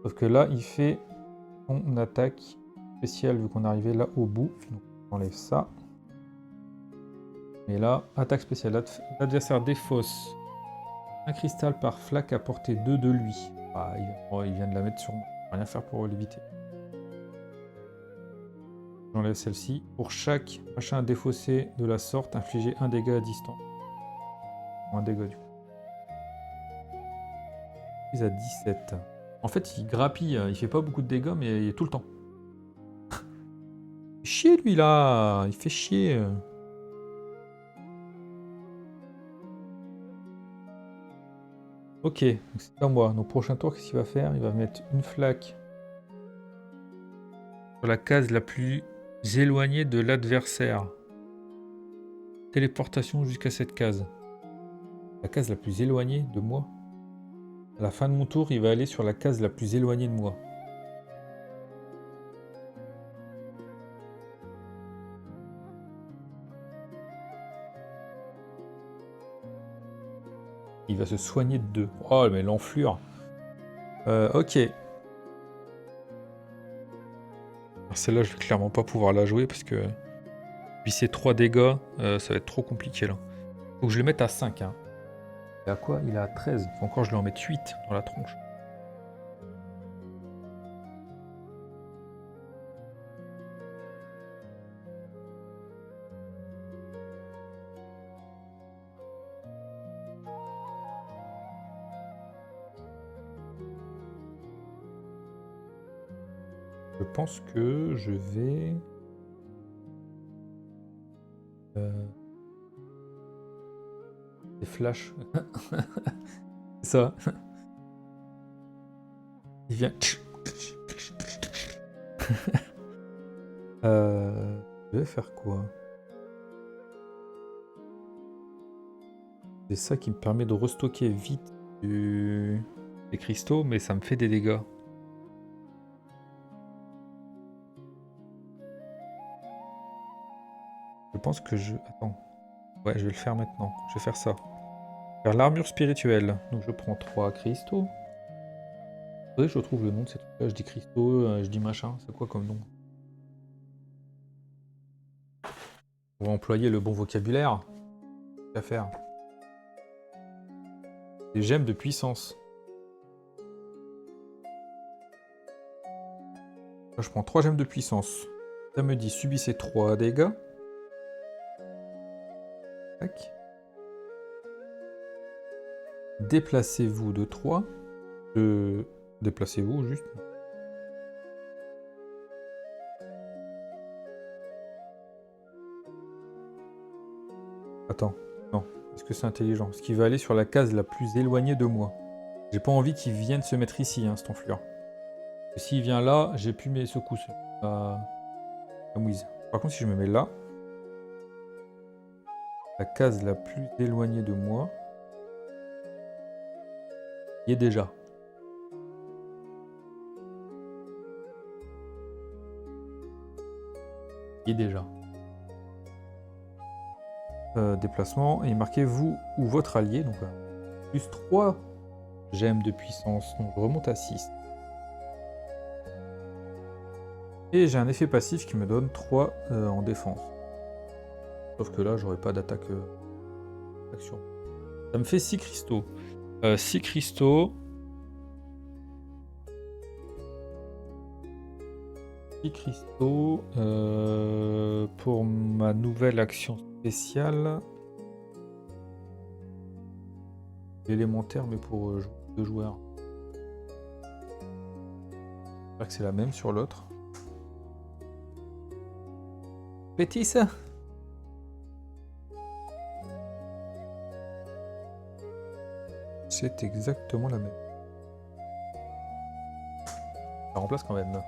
Sauf que là, il fait son attaque spéciale vu qu'on est arrivé là au bout. Donc, on enlève ça. Mais là, attaque spéciale. L'adversaire défausse un cristal par flaque à portée 2 de lui. Ah, il vient de la mettre sur moi. Je peux rien faire pour l'éviter. J'enlève celle-ci. Pour chaque machin défaussé de la sorte, infliger un dégât à distance. Un dégât du coup. Il à 17. En fait, il grappille. Il fait pas beaucoup de dégâts, mais il est tout le temps. Il fait chier lui là. Il fait chier. Ok, c'est pas moi. Donc prochain tour, qu'est-ce qu'il va faire? Il va mettre une flaque sur la case la plus éloignée de l'adversaire. Téléportation jusqu'à cette case. La case la plus éloignée de moi. À la fin de mon tour, il va aller sur la case la plus éloignée de moi. Il va se soigner de 2. Oh, mais l'enflure. Ok. Celle-là, je vais clairement pas pouvoir la jouer parce que... Puis ces 3 dégâts, ça va être trop compliqué là. Faut que je le mette à 5. Hein. Il a quoi? Il a 13. Faut encore que je lui en mette 8 dans la tronche. Je pense que je vais... Des flashs. C'est ça. Il vient... Je vais faire quoi? C'est ça qui me permet de restocker vite des cristaux, mais ça me fait des dégâts. Je pense que je... Attends. Ouais, je vais le faire maintenant. Je vais faire ça. Faire l'armure spirituelle. Donc je prends 3 cristaux. Faudrait que je retrouve le nom de ces trucs-là. Je dis cristaux, je dis machin. C'est quoi comme nom? On va employer le bon vocabulaire. Qu'à faire? Des gemmes de puissance. Là, je prends 3 gemmes de puissance. Ça me dit subissez 3 dégâts. Tac. Déplacez-vous de 3. Déplacez-vous juste. Attends, non. Est-ce que c'est intelligent? Parce qu'il va aller sur la case la plus éloignée de moi. J'ai pas envie qu'il vienne se mettre ici, hein, cet enflure. S'il vient là, j'ai plus mes secousses. Camouise. Par contre, si je me mets là, la case la plus éloignée de moi y est déjà. Y est déjà. Déplacement, et marquez vous ou votre allié, donc plus 3 gemmes de puissance, donc je remonte à 6. Et j'ai un effet passif qui me donne 3 en défense. Sauf que là, j'aurais pas d'attaque action. Ça me fait 6 cristaux. 6 cristaux. 6 cristaux. Pour ma nouvelle action spéciale. Élémentaire, mais pour 2 joueurs. J'espère que c'est la même sur l'autre. Petit ça. C'est exactement la même. Ça remplace quand même.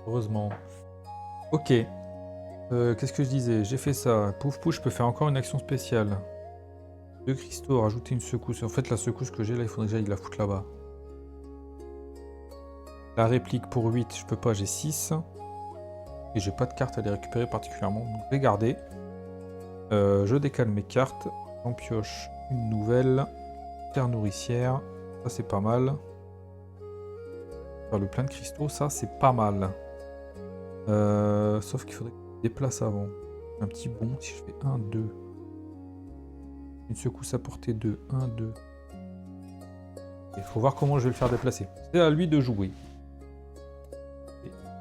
Heureusement. Ok. Qu'est-ce que je disais? J'ai fait ça. Pouf pouf, je peux faire encore une action spéciale. 2 cristaux, rajouter une secousse. En fait, la secousse que j'ai là, il faudrait que j'aille la foutre là-bas. La réplique pour 8, je peux pas, j'ai 6. Et j'ai pas de carte à les récupérer particulièrement. Donc je vais garder. Je décale mes cartes. J'en pioche une nouvelle. Terre nourricière. Ça, c'est pas mal. Faire le plein de cristaux, ça, c'est pas mal. Sauf qu'il faudrait que je déplace avant. Un petit bond, si je fais 1, 2. Une secousse à portée 2. 1, 2. Il faut voir comment je vais le faire déplacer. C'est à lui de jouer.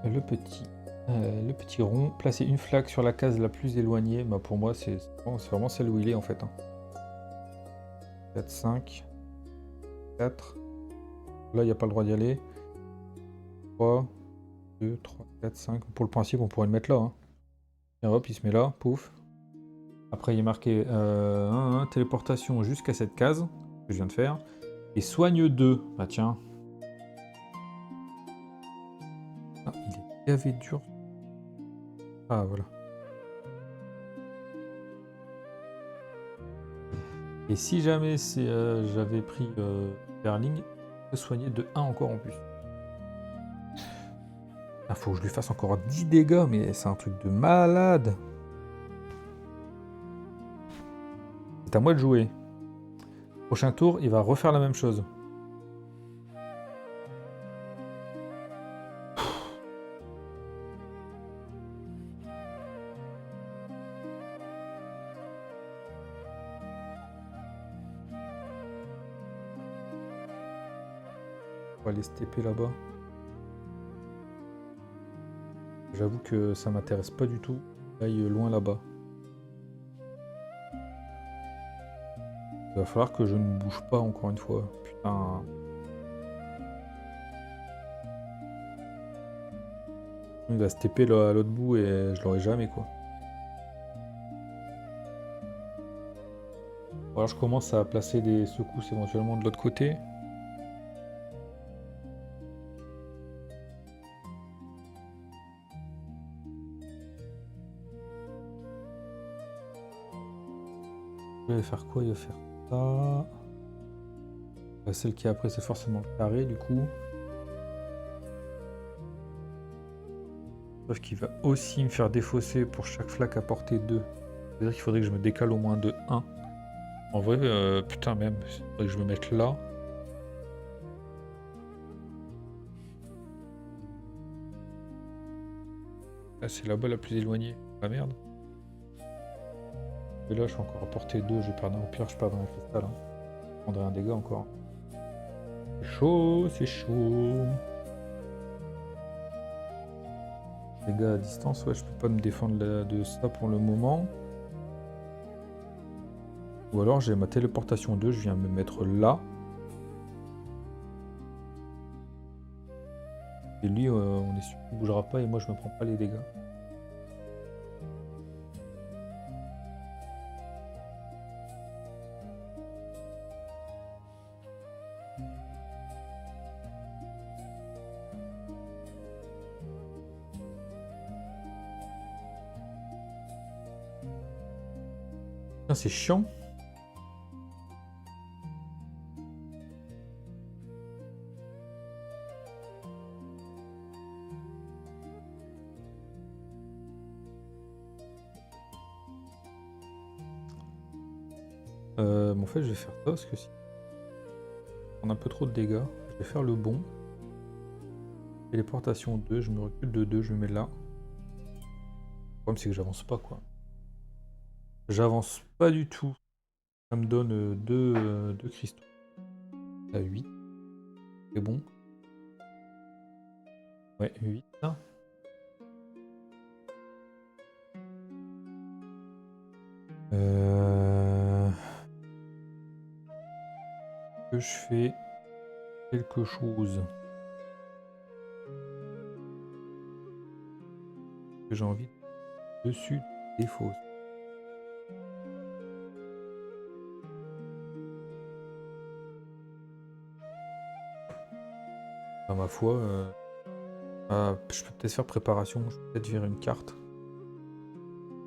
Et le petit rond. Placer une flaque sur la case la plus éloignée. Bah pour moi, c'est vraiment celle où il est en fait. 4, 5. 4. Là, il n'y a pas le droit d'y aller. 3, 2, 3, 4, 5. Pour le principe, on pourrait le mettre là. Hein. Et hop, il se met là. Pouf. Après, il est marqué 1, téléportation jusqu'à cette case que je viens de faire. Et soigne 2. Bah tiens. Ah, il est gavé dur. Ah, voilà. Et si jamais j'avais pris Berling, je peux soigner de 1 encore en plus. Il faut que je lui fasse encore 10 dégâts, mais c'est un truc de malade. C'est à moi de jouer. Prochain tour, il va refaire la même chose. On va aller se TP là-bas. J'avoue que ça m'intéresse pas du tout. Aille loin là-bas. Il va falloir que je ne bouge pas encore une fois. Putain. Il va se TP là, à l'autre bout et je l'aurai jamais quoi. Alors je commence à placer des secousses éventuellement de l'autre côté. Il va faire quoi? Il va faire ça. Celle qui est après, c'est forcément le carré du coup. Sauf qu'il va aussi me faire défausser pour chaque flaque à portée 2. C'est-à-dire qu'il faudrait que je me décale au moins de 1. En vrai, putain même, il faudrait que je me mette là. Là, c'est là-bas la plus éloignée. Ah merde. Et là, je suis encore à portée 2, je vais perdre. Au pire, je perds dans un cristal. Hein. Je prendrai un dégât encore. C'est chaud, c'est chaud. Dégâts à distance, ouais, je peux pas me défendre de ça pour le moment. Ou alors j'ai ma téléportation 2, je viens me mettre là. Et lui, on est sûr qu'il bougera pas et moi je me prends pas les dégâts. Putain, c'est chiant. En fait, je vais faire ça parce que si on a un peu trop de dégâts, je vais faire le bon. Téléportation 2, je me recule de 2, je me mets là. Le problème, c'est que j'avance pas, quoi. J'avance pas du tout. Ça me donne 2 cristaux. À 8. C'est bon. Ouais, 8. Que je fais quelque chose que j'ai envie dessus des fausses. À ma foi, je peux peut-être faire préparation. Je peux peut-être virer une carte.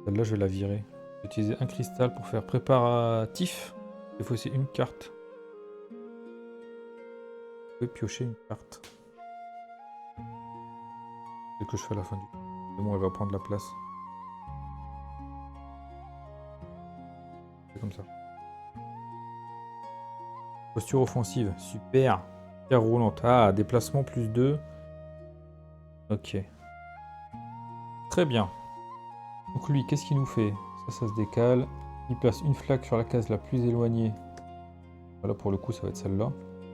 Celle-là, je vais la virer. Je vais utiliser un cristal pour faire préparatif. Il faut aussi une carte. Je peux piocher une carte. C'est ce que je fais à la fin du coup. C'est bon, elle va prendre la place. C'est comme ça. Posture offensive, super. Pierre roulante. Ah, déplacement plus 2. Ok. Très bien. Donc lui, qu'est-ce qu'il nous fait? Ça se décale. Il place une flaque sur la case la plus éloignée. Voilà, pour le coup, ça va être celle-là.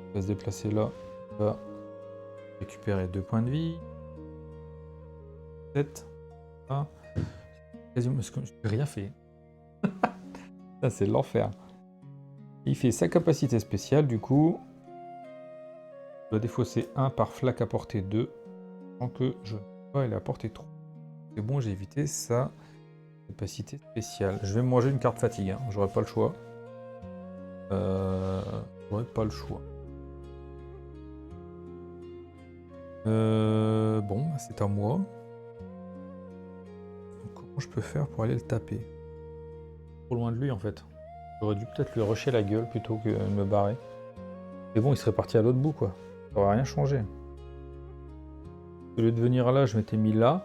Il va se déplacer là. Il va récupérer 2 points de vie. 7. Ah. Quasiment, je n'ai rien fait. Ça, c'est l'enfer. Il fait sa capacité spéciale, du coup. Je dois défausser 1 par flaque à portée 2. Tant que je ne peux pas aller à portée 3. C'est bon, j'ai évité sa capacité spéciale. Je vais me manger une carte fatigue, hein. J'aurai pas le choix. J'aurai pas le choix. Bon, bah, c'est à moi. Donc, comment je peux faire pour aller le taper? Trop loin de lui en fait. J'aurais dû peut-être lui rusher la gueule plutôt que de me barrer. Mais bon, il serait parti à l'autre bout quoi. Ça aurait rien changé. Au lieu de venir là, je m'étais mis là.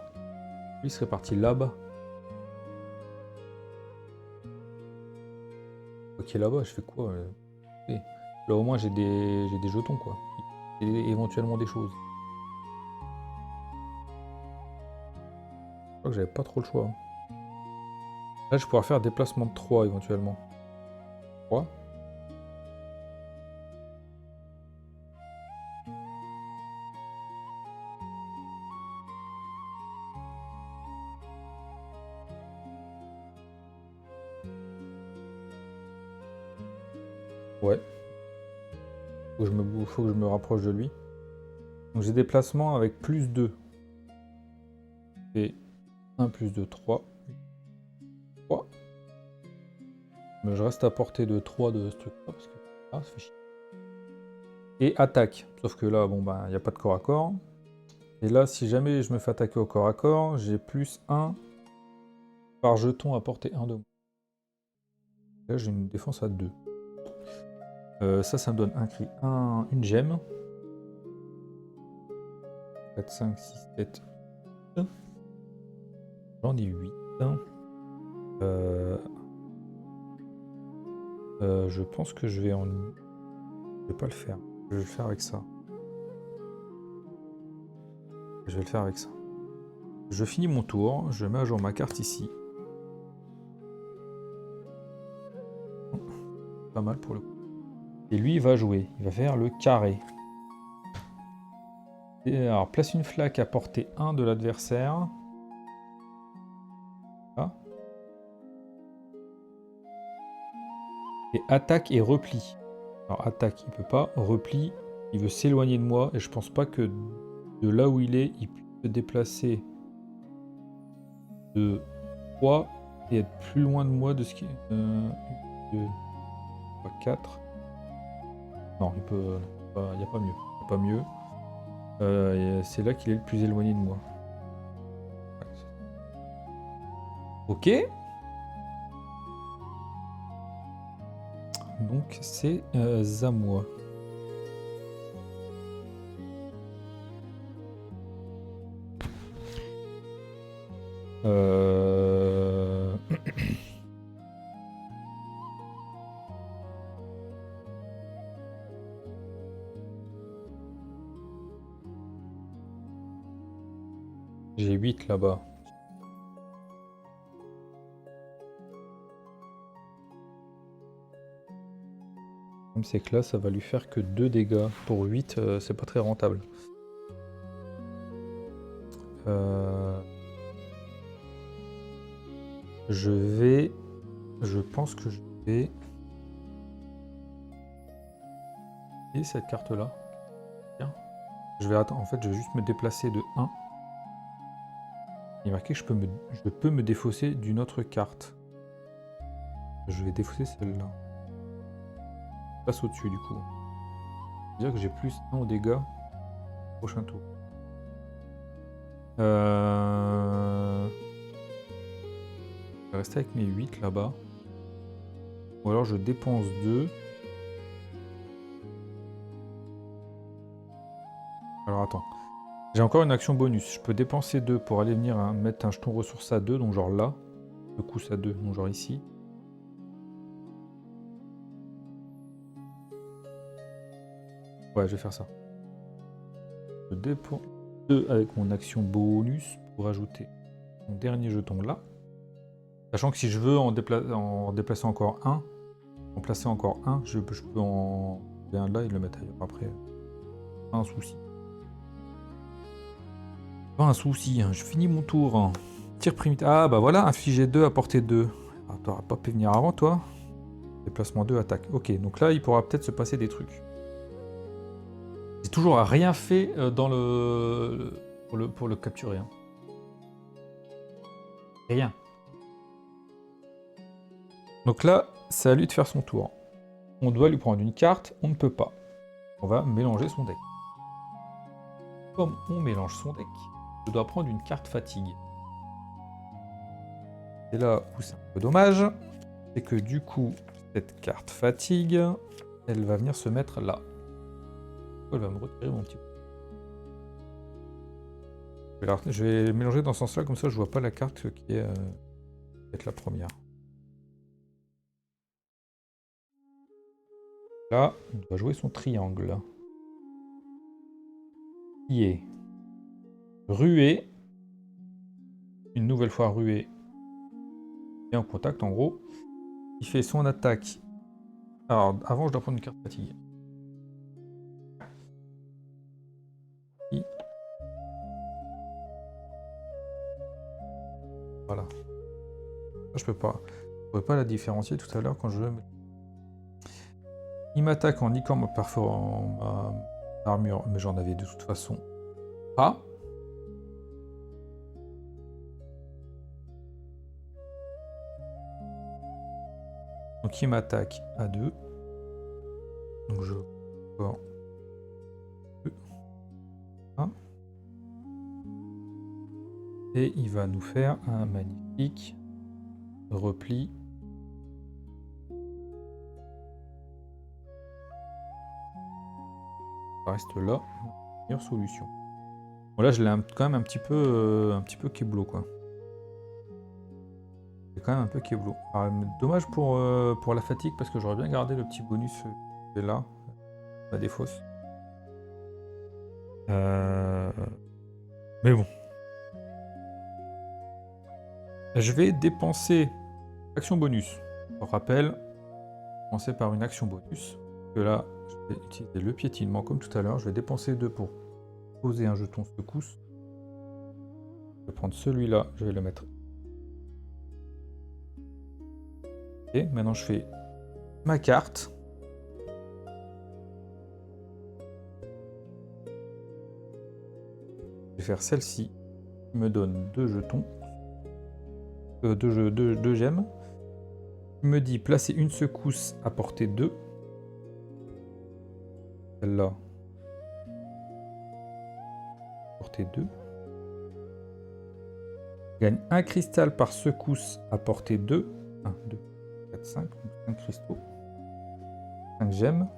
Lui il serait parti là-bas. Ok, là-bas, je fais quoi? Là au moins j'ai des jetons quoi. Et éventuellement des choses. Je crois que j'avais pas trop le choix. Là, je pourrais faire déplacement de 3 éventuellement. 3. Ouais. Faut que je me rapproche de lui. Donc j'ai déplacement avec plus 2. Et 1 plus 2, 3. 3. Mais je reste à portée de 3 de ce truc-là parce que ça fait chier. Et attaque. Sauf que là, bon bah, il n'y a pas de corps à corps. Et là, si jamais je me fais attaquer au corps à corps, j'ai plus 1 par jeton à portée 1 de moi. Là, j'ai une défense à 2. Ça me donne une gemme. 4, 5, 6, 7. J'en ai 8. Je pense que je vais en... Je vais pas le faire. Je vais le faire avec ça. Je vais le faire avec ça. Je finis mon tour. Je mets à jour ma carte ici. Pas mal pour le coup. Et lui, il va jouer. Il va faire le carré. Et alors, place une flaque à portée 1 de l'adversaire. Là. Et attaque et repli. Alors, attaque, il peut pas. Repli, il veut s'éloigner de moi. Et je pense pas que de là où il est, il puisse se déplacer de 3 et être plus loin de moi de ce qui est... 2, 3, 4. Non, il peut... Il n'y a pas mieux. Il n'y a pas mieux. C'est là qu'il est le plus éloigné de moi. Ouais. Ok. donc c'est à moi. J'ai 8 là-bas. C'est que là, ça va lui faire que 2 dégâts. Pour 8, c'est pas très rentable. Je pense que je vais... Et cette carte-là. Je vais attendre. En fait, je vais juste me déplacer de 1. Il est marqué que je peux me défausser d'une autre carte. Je vais défausser celle-là. Je passe au-dessus du coup. C'est-à-dire que j'ai plus 1 aux dégâts au prochain tour. Je vais rester avec mes 8 là-bas. Ou alors je dépense 2. Alors attends. J'ai encore une action bonus. Je peux dépenser 2 pour aller venir mettre un jeton ressource à 2, donc genre là. Secousse à 2, donc genre ici. Ouais, je vais faire ça. Je dépense 2 avec mon action bonus pour ajouter mon dernier jeton là. Sachant que si je veux en déplacer encore un, en placer encore un, je peux en faire un là et le mettre ailleurs. Après, pas un souci. Pas un souci, je finis mon tour. Tir primitif. Ah bah voilà, infliger 2 à portée 2. Ah, t'auras pas pu venir avant toi. Déplacement 2, attaque. Ok, donc là il pourra peut-être se passer des trucs. J'ai toujours rien fait dans pour le capturer. Hein. Rien. Donc là, c'est à lui de faire son tour. On doit lui prendre une carte, on ne peut pas. On va mélanger son deck. Comme on mélange son deck, je dois prendre une carte fatigue. Et là où c'est un peu dommage, c'est que du coup, cette carte fatigue, elle va venir se mettre là. Elle va me retirer mon petit... Je vais mélanger dans ce sens-là, comme ça je vois pas la carte qui est peut-être la première. Là, on doit jouer son triangle. Qui est rué. Une nouvelle fois rué. Et en contact en gros. Il fait son attaque. Alors avant je dois prendre une carte fatigue. Voilà. Je peux pas. Je pourrais pas la différencier tout à l'heure quand je veux. Il m'attaque en niquant ma armure, mais j'en avais de toute façon pas. Donc il m'attaque à 2. Donc je... Encore 2. 1. Et il va nous faire un magnifique repli. Ça reste là. Meilleure solution. Bon là je l'ai quand même un petit peu keblo quoi. C'est quand même un peu keblo. Alors, dommage pour la fatigue parce que j'aurais bien gardé le petit bonus qui est là. La défausse. Mais bon. Je vais dépenser action bonus. Pour rappel, commencer par une action bonus. Que là, je vais utiliser le piétinement comme tout à l'heure. Je vais dépenser 2 pour poser un jeton secousse. Je vais prendre celui-là, je vais le mettre. Ok, maintenant je fais ma carte. Je vais faire celle-ci. Qui me donne 2 jetons. 2 gemmes. Il me dit placer une secousse à portée 2. Celle-là. Portée 2. Gagne un cristal par secousse à portée 2. 1, 2, 4, 5. Donc 5 cristaux. 5 gemmes.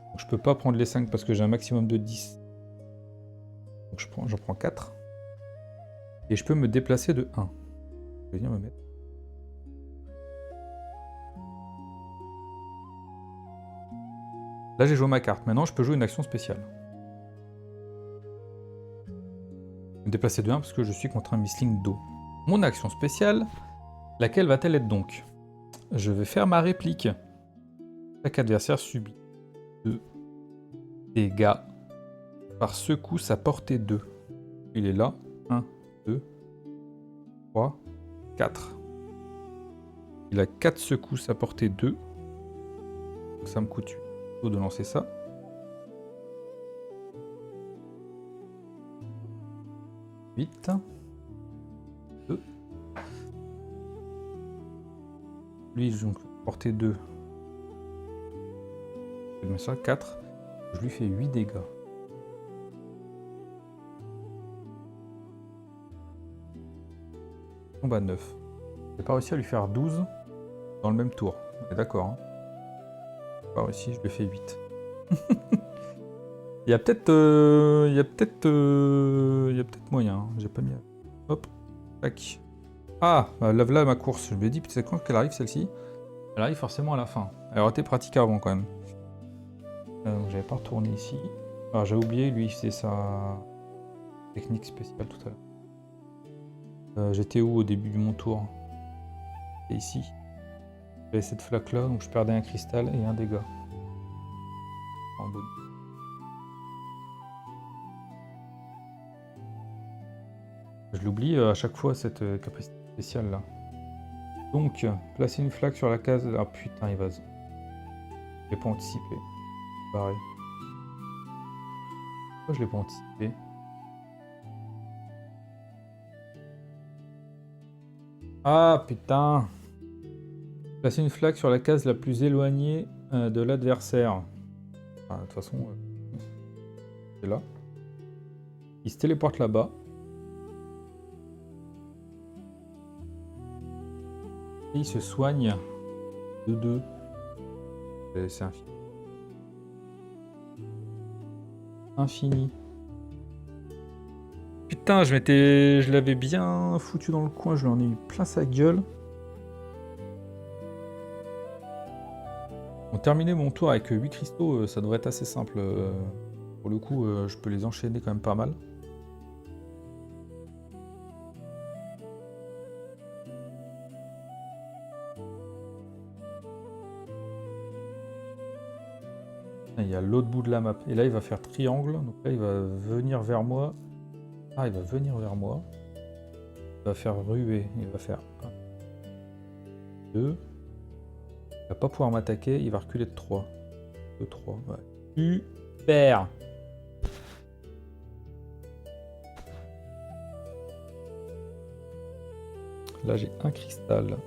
Donc, je peux pas prendre les 5 parce que j'ai un maximum de 10. Donc j'en prends 4. Et je peux me déplacer de 1. Je vais venir me mettre. Là j'ai joué ma carte. Maintenant je peux jouer une action spéciale. Me déplacer de 1 parce que je suis contre un Mistling d'eau. Mon action spéciale, laquelle va-t-elle être donc? Je vais faire ma réplique. Chaque adversaire subit 2 dégâts par secousse à portée 2. Il est là. 1, 2, 3, 4. Il a 4 secousses à portée 2. Donc ça me coûte 8 de lancer ça. Vite. 2. Lui, donc portée 2. Je mets ça, 4. Je lui fais 8 dégâts. On va 9. J'ai pas réussi à lui faire 12 dans le même tour. On est d'accord. Hein, pas réussi, je lui fais 8. Il y a peut-être moyen. Hein. J'ai pas mis. Hop. Tac. Ah, là ma course. Je me dis, c'est quand qu'elle arrive celle-ci? Elle arrive forcément à la fin. Elle aurait été pratique avant quand même. Donc j'avais pas retourné ici. Ah, j'ai oublié, lui, c'est sa technique spéciale tout à l'heure. J'étais où au début de mon tour? Et ici. J'avais cette flaque là, donc je perdais un cristal et un dégât. En bonne. Je l'oublie à chaque fois cette capacité spéciale là. Donc, placer une flaque sur la case. Ah putain, il va. Je l'ai pas anticipé. Pareil. Pourquoi je l'ai pas anticipé? Ah putain! Placer une flaque sur la case la plus éloignée de l'adversaire. Enfin, de toute façon, c'est là. Il se téléporte là-bas. Et il se soigne de 2. C'est infini. Infini. Putain, je l'avais bien foutu dans le coin, je lui en ai eu plein sa gueule. Bon, terminer mon tour avec 8 cristaux, ça devrait être assez simple. Pour le coup, je peux les enchaîner quand même pas mal. Il y a l'autre bout de la map. Et là, il va faire triangle. Donc là, il va venir vers moi. Ah, il va venir vers moi. Il va faire ruer. Il va faire 1, 2. Il va pas pouvoir m'attaquer. Il va reculer de 3. 2, 3. Ouais. Super. Là, j'ai un cristal.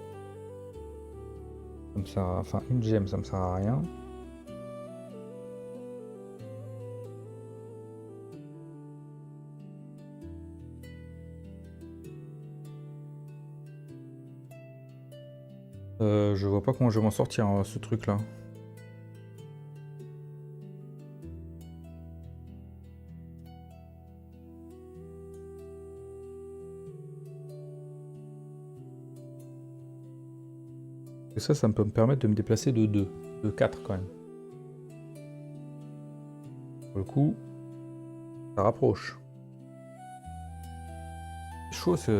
Ça me sert à... Enfin, une gemme, ça me sert à rien. Je vois pas comment je vais m'en sortir, hein, ce truc-là. Et ça peut me permettre de me déplacer de 2. De 4 quand même. Pour le coup, ça rapproche. C'est chaud, c'est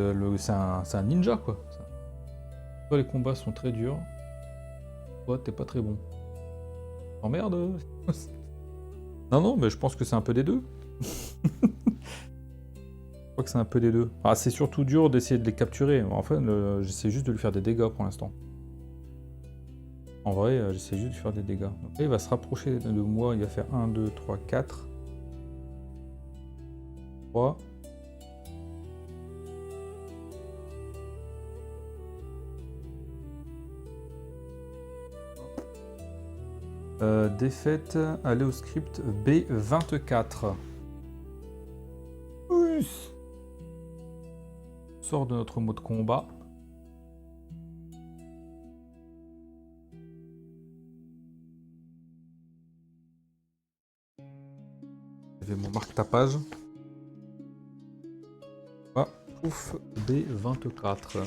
un ninja quoi. Soit les combats sont très durs, soit t'es pas très bon. Oh merde. Non, mais je pense que c'est un peu des deux. Je crois que c'est un peu des deux. Ah, c'est surtout dur d'essayer de les capturer. Enfin, j'essaie juste de lui faire des dégâts pour l'instant. En vrai, j'essaie juste de faire des dégâts. Donc là, il va se rapprocher de moi. Il va faire 1, 2, 3, 4. 3. Défaite, aller au script B24. Plus. Sort de notre mode combat. Je vais mon marque tapage. Ah, pouf, B24.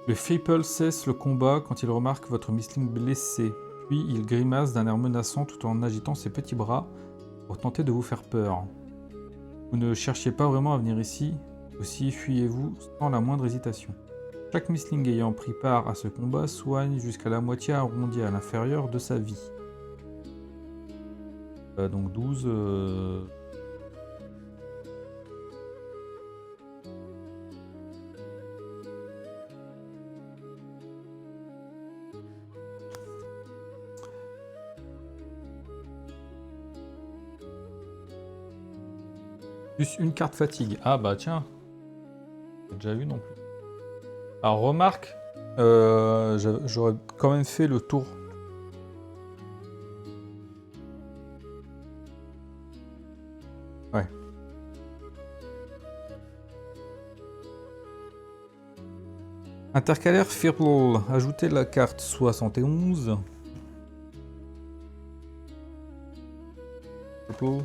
Le Faple cesse le combat quand il remarque votre Mistling blessé. Puis il grimace d'un air menaçant tout en agitant ses petits bras pour tenter de vous faire peur. Vous ne cherchiez pas vraiment à venir ici, aussi fuyez-vous sans la moindre hésitation. Chaque Mistling ayant pris part à ce combat soigne jusqu'à la moitié arrondie à l'inférieur de sa vie. Donc 12... Plus une carte fatigue. Ah bah tiens. J'ai déjà vu non plus. Alors remarque, j'aurais quand même fait le tour. Ouais. Intercalaire Firble. Ajoutez la carte 71. Firble.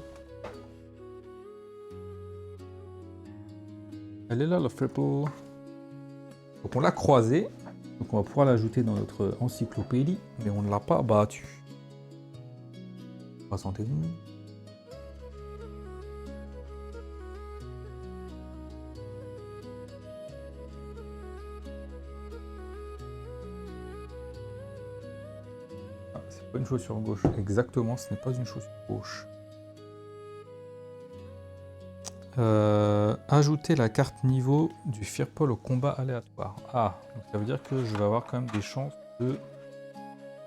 Elle est là, la Firble. Donc on l'a croisée. Donc on va pouvoir l'ajouter dans notre encyclopédie. Mais on ne l'a pas battu. 71. Ah, c'est pas une chaussure gauche. Exactement, ce n'est pas une chaussure gauche. Ajouter la carte niveau du Firpol au combat aléatoire. Ah, donc ça veut dire que je vais avoir quand même des chances de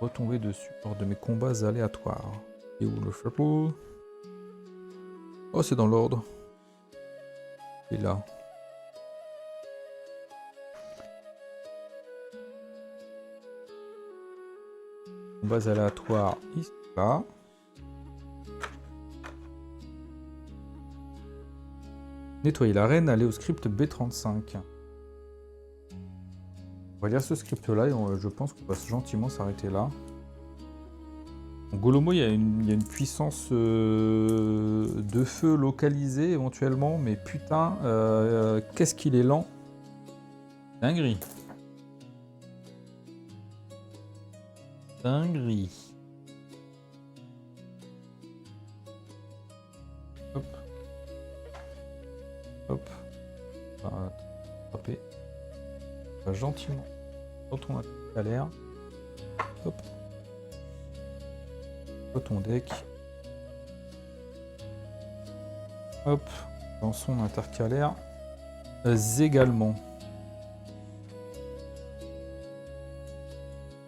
retomber dessus lors de mes combats aléatoires. Et où le Firpol? Oh, c'est dans l'ordre. Et là. Combats aléatoires, ici, là. Nettoyer l'arène, aller au script B35. On va lire ce script là et je pense qu'on va gentiment s'arrêter là. Donc, Golomo, il y a une puissance de feu localisée éventuellement, mais putain, qu'est-ce qu'il est lent. Dinguerie. Dinguerie. Hop. Hop. On va attraper. On va gentiment dans ton intercalaire. Hop. Dans ton deck. Hop. Dans son intercalaire. Également.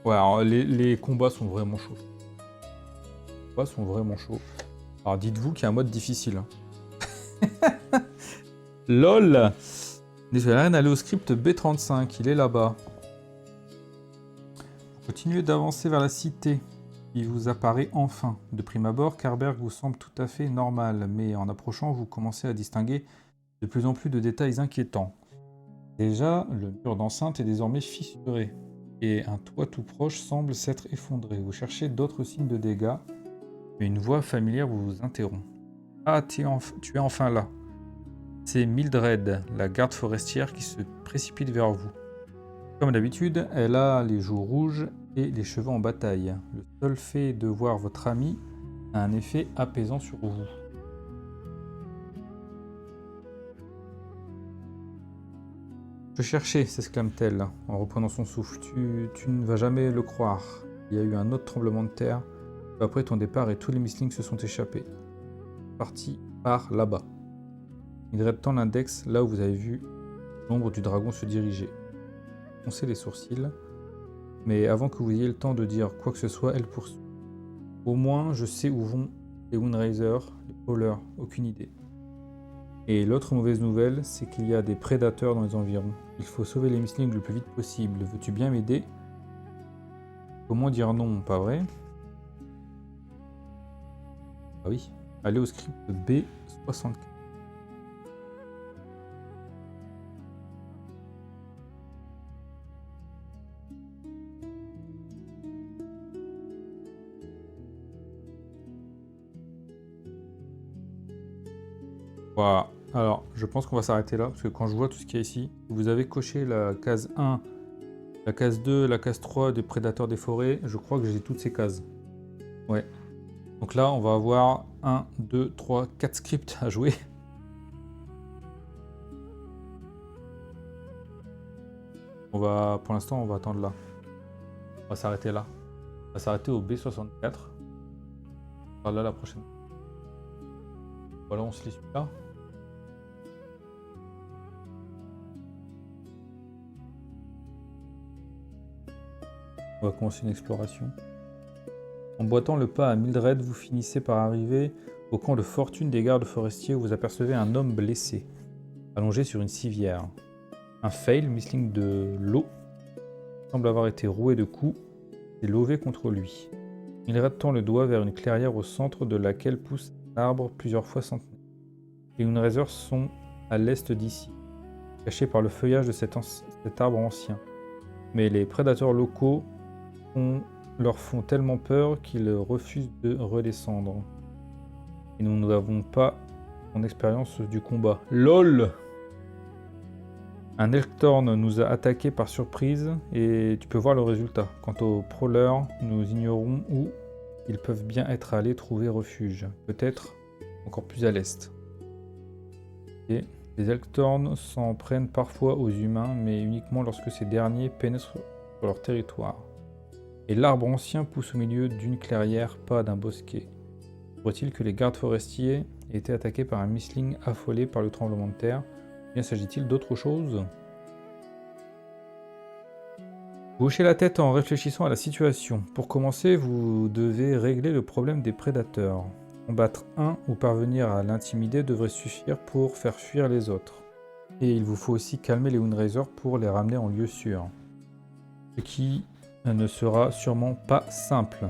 Ouais, alors les combats sont vraiment chauds. Les combats sont vraiment chauds. Alors dites-vous qu'il y a un mode difficile. LOL. Nettoyer l'arène, aller au script B35, il est là-bas. Continuez d'avancer vers la cité. Il vous apparaît enfin. De prime abord, Carberg vous semble tout à fait normal, mais en approchant, vous commencez à distinguer de plus en plus de détails inquiétants. Déjà, le mur d'enceinte est désormais fissuré, et un toit tout proche semble s'être effondré. Vous cherchez d'autres signes de dégâts, mais une voix familière vous interrompt. Ah, tu es enfin là. C'est Mildred, la garde forestière, qui se précipite vers vous. Comme d'habitude, elle a les joues rouges et les cheveux en bataille. Le seul fait de voir votre ami a un effet apaisant sur vous. Je cherchais, s'exclame-t-elle en reprenant son souffle. Tu ne vas jamais le croire. Il y a eu un autre tremblement de terre après ton départ et tous les Mistlings se sont échappés. Parti par là-bas. Mildred tend l'index là où vous avez vu l'ombre du dragon se diriger. Foncez les sourcils, mais avant que vous ayez le temps de dire quoi que ce soit, elle poursuit. Au moins, je sais où vont les Windraiser, les Polars, aucune idée. Et l'autre mauvaise nouvelle, c'est qu'il y a des prédateurs dans les environs. Il faut sauver les Mistlings le plus vite possible. Veux-tu bien m'aider? Comment dire non, pas vrai? Ah oui. Allez au script B64. Voilà. Alors, je pense qu'on va s'arrêter là, parce que quand je vois tout ce qu'il y a ici, vous avez coché la case 1, la case 2, la case 3 des prédateurs des forêts. Je crois que j'ai toutes ces cases. Ouais. Donc là, on va avoir 1, 2, 3, 4 scripts à jouer. Pour l'instant, on va attendre là. On va s'arrêter là. On va s'arrêter au B64. On parle là la prochaine. Voilà, on se lit celui-là. On va commencer une exploration. En boitant le pas à Mildred, vous finissez par arriver au camp de fortune des gardes forestiers où vous apercevez un homme blessé, allongé sur une civière. Un fail, misling de l'eau, semble avoir été roué de coups et lové contre lui. Mildred tend le doigt vers une clairière au centre de laquelle pousse un arbre plusieurs fois centenaire. Les Moonrazers sont à l'est d'ici, cachés par le feuillage de cet arbre ancien. Mais les prédateurs locaux leur font tellement peur qu'ils refusent de redescendre. Et nous n'avons pas en expérience du combat. LOL! Un Elkthorn nous a attaqués par surprise et tu peux voir le résultat. Quant aux Prowlers, nous ignorons où ils peuvent bien être allés trouver refuge. Peut-être encore plus à l'est. Et les Elkthorn s'en prennent parfois aux humains, mais uniquement lorsque ces derniers pénètrent sur leur territoire. Et l'arbre ancien pousse au milieu d'une clairière, pas d'un bosquet. Pourrait-il que les gardes forestiers aient été attaqués par un misling affolé par le tremblement de terre? Ou bien s'agit-il d'autre chose? Vous hochez la tête en réfléchissant à la situation. Pour commencer, vous devez régler le problème des prédateurs. Combattre un ou parvenir à l'intimider devrait suffire pour faire fuir les autres. Et il vous faut aussi calmer les Moonrazers pour les ramener en lieu sûr. Ce qui ne sera sûrement pas simple.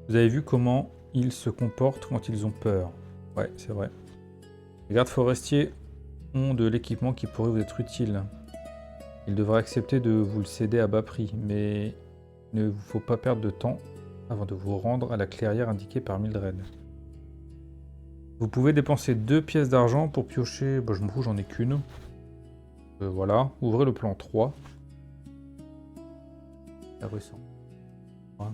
Vous avez vu comment ils se comportent quand ils ont peur. Ouais, c'est vrai. Les gardes forestiers ont de l'équipement qui pourrait vous être utile. Ils devraient accepter de vous le céder à bas prix, mais il ne vous faut pas perdre de temps avant de vous rendre à la clairière indiquée par Mildred. Vous pouvez dépenser 2 pièces d'argent pour piocher... Bah, je m'en fous, j'en ai qu'une. Voilà, ouvrez le plan 3. La rue 100. Voilà.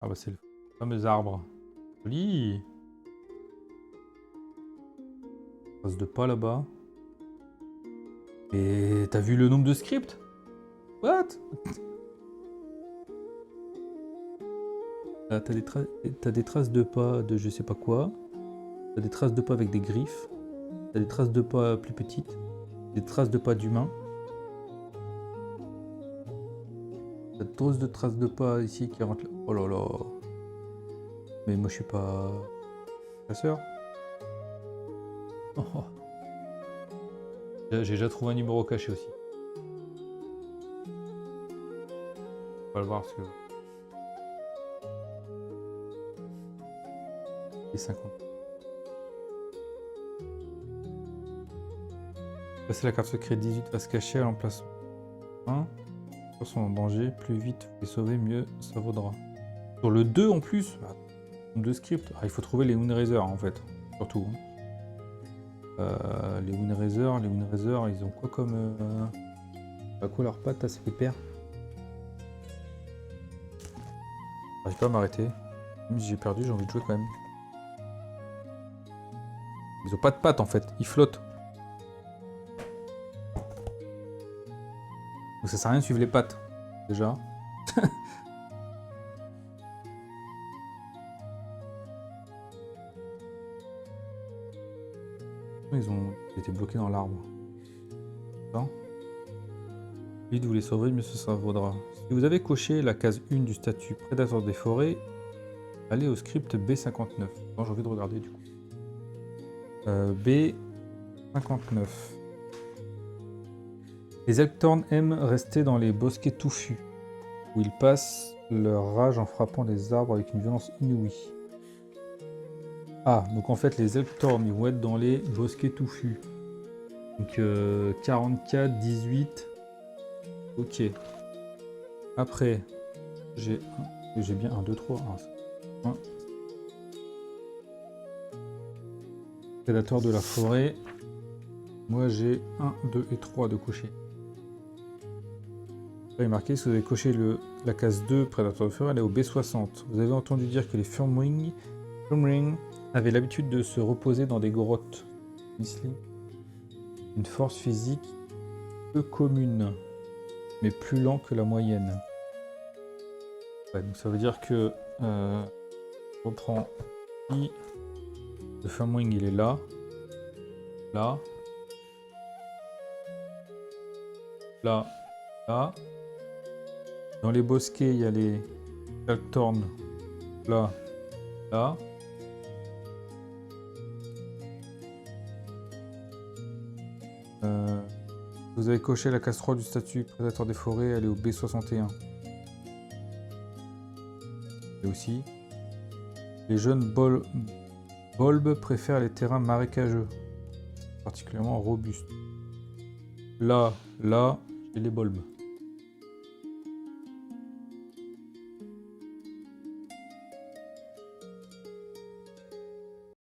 Ah bah c'est le fameux arbre. Joli. Trace de pas là-bas. Et t'as vu le nombre de scripts? What? T'as des traces de pas de je sais pas quoi. T'as des traces de pas avec des griffes. T'as des traces de pas plus petites. Des traces de pas d'humains. T'as trop de traces de pas ici qui rentrent là. Oh là là. Mais moi je suis pas... chasseur. Oh. J'ai déjà trouvé un numéro caché aussi. On va le voir parce que... Et 50. Passer la carte secrète 18 va se cacher à l'emplacement 1. Ils sont en danger, plus vite vous les sauvez, mieux ça vaudra. Sur le 2 en plus, 2 scripts. Ah, il faut trouver les Moonrazers en fait, surtout. Les Moonrazers, ils ont quoi comme... à quoi leur patte à ces pépères? J'arrive pas à m'arrêter. Même si j'ai perdu, j'ai envie de jouer quand même. Ils ont pas de pattes en fait, ils flottent. Donc ça sert à rien de suivre les pattes, déjà. Ils ont été bloqués dans l'arbre. Vite vous les sauverez, mieux ça vaudra. Si vous avez coché la case 1 du statut prédateur des forêts, allez au script B59. J'ai envie de regarder du coup. B59. Les Elkthorn aiment rester dans les bosquets touffus, où ils passent leur rage en frappant les arbres avec une violence inouïe. Ah, donc en fait les Elkthorn ils vont être dans les bosquets touffus. Donc 44, 18. Ok. Après, j'ai J'ai bien 1, 2, 3. 1. Prédateur de la forêt. Moi j'ai 1, 2 et 3 de cocher. Là, il est marqué, si vous avez coché la case 2, prédateur de forêt, elle est au B60. Vous avez entendu dire que les Furmring avaient l'habitude de se reposer dans des grottes. Une force physique peu commune, mais plus lent que la moyenne. Ouais, donc ça veut dire que je reprends ici. Le Furmring il est là. Là. Là. Là. Dans les bosquets, il y a les Kalkthorn. Là. Là. Vous avez coché la case 3 du statut prédateur des forêts, elle est au B61. Et aussi, les jeunes bulbes préfèrent les terrains marécageux, particulièrement robustes. Là, j'ai les bulbes.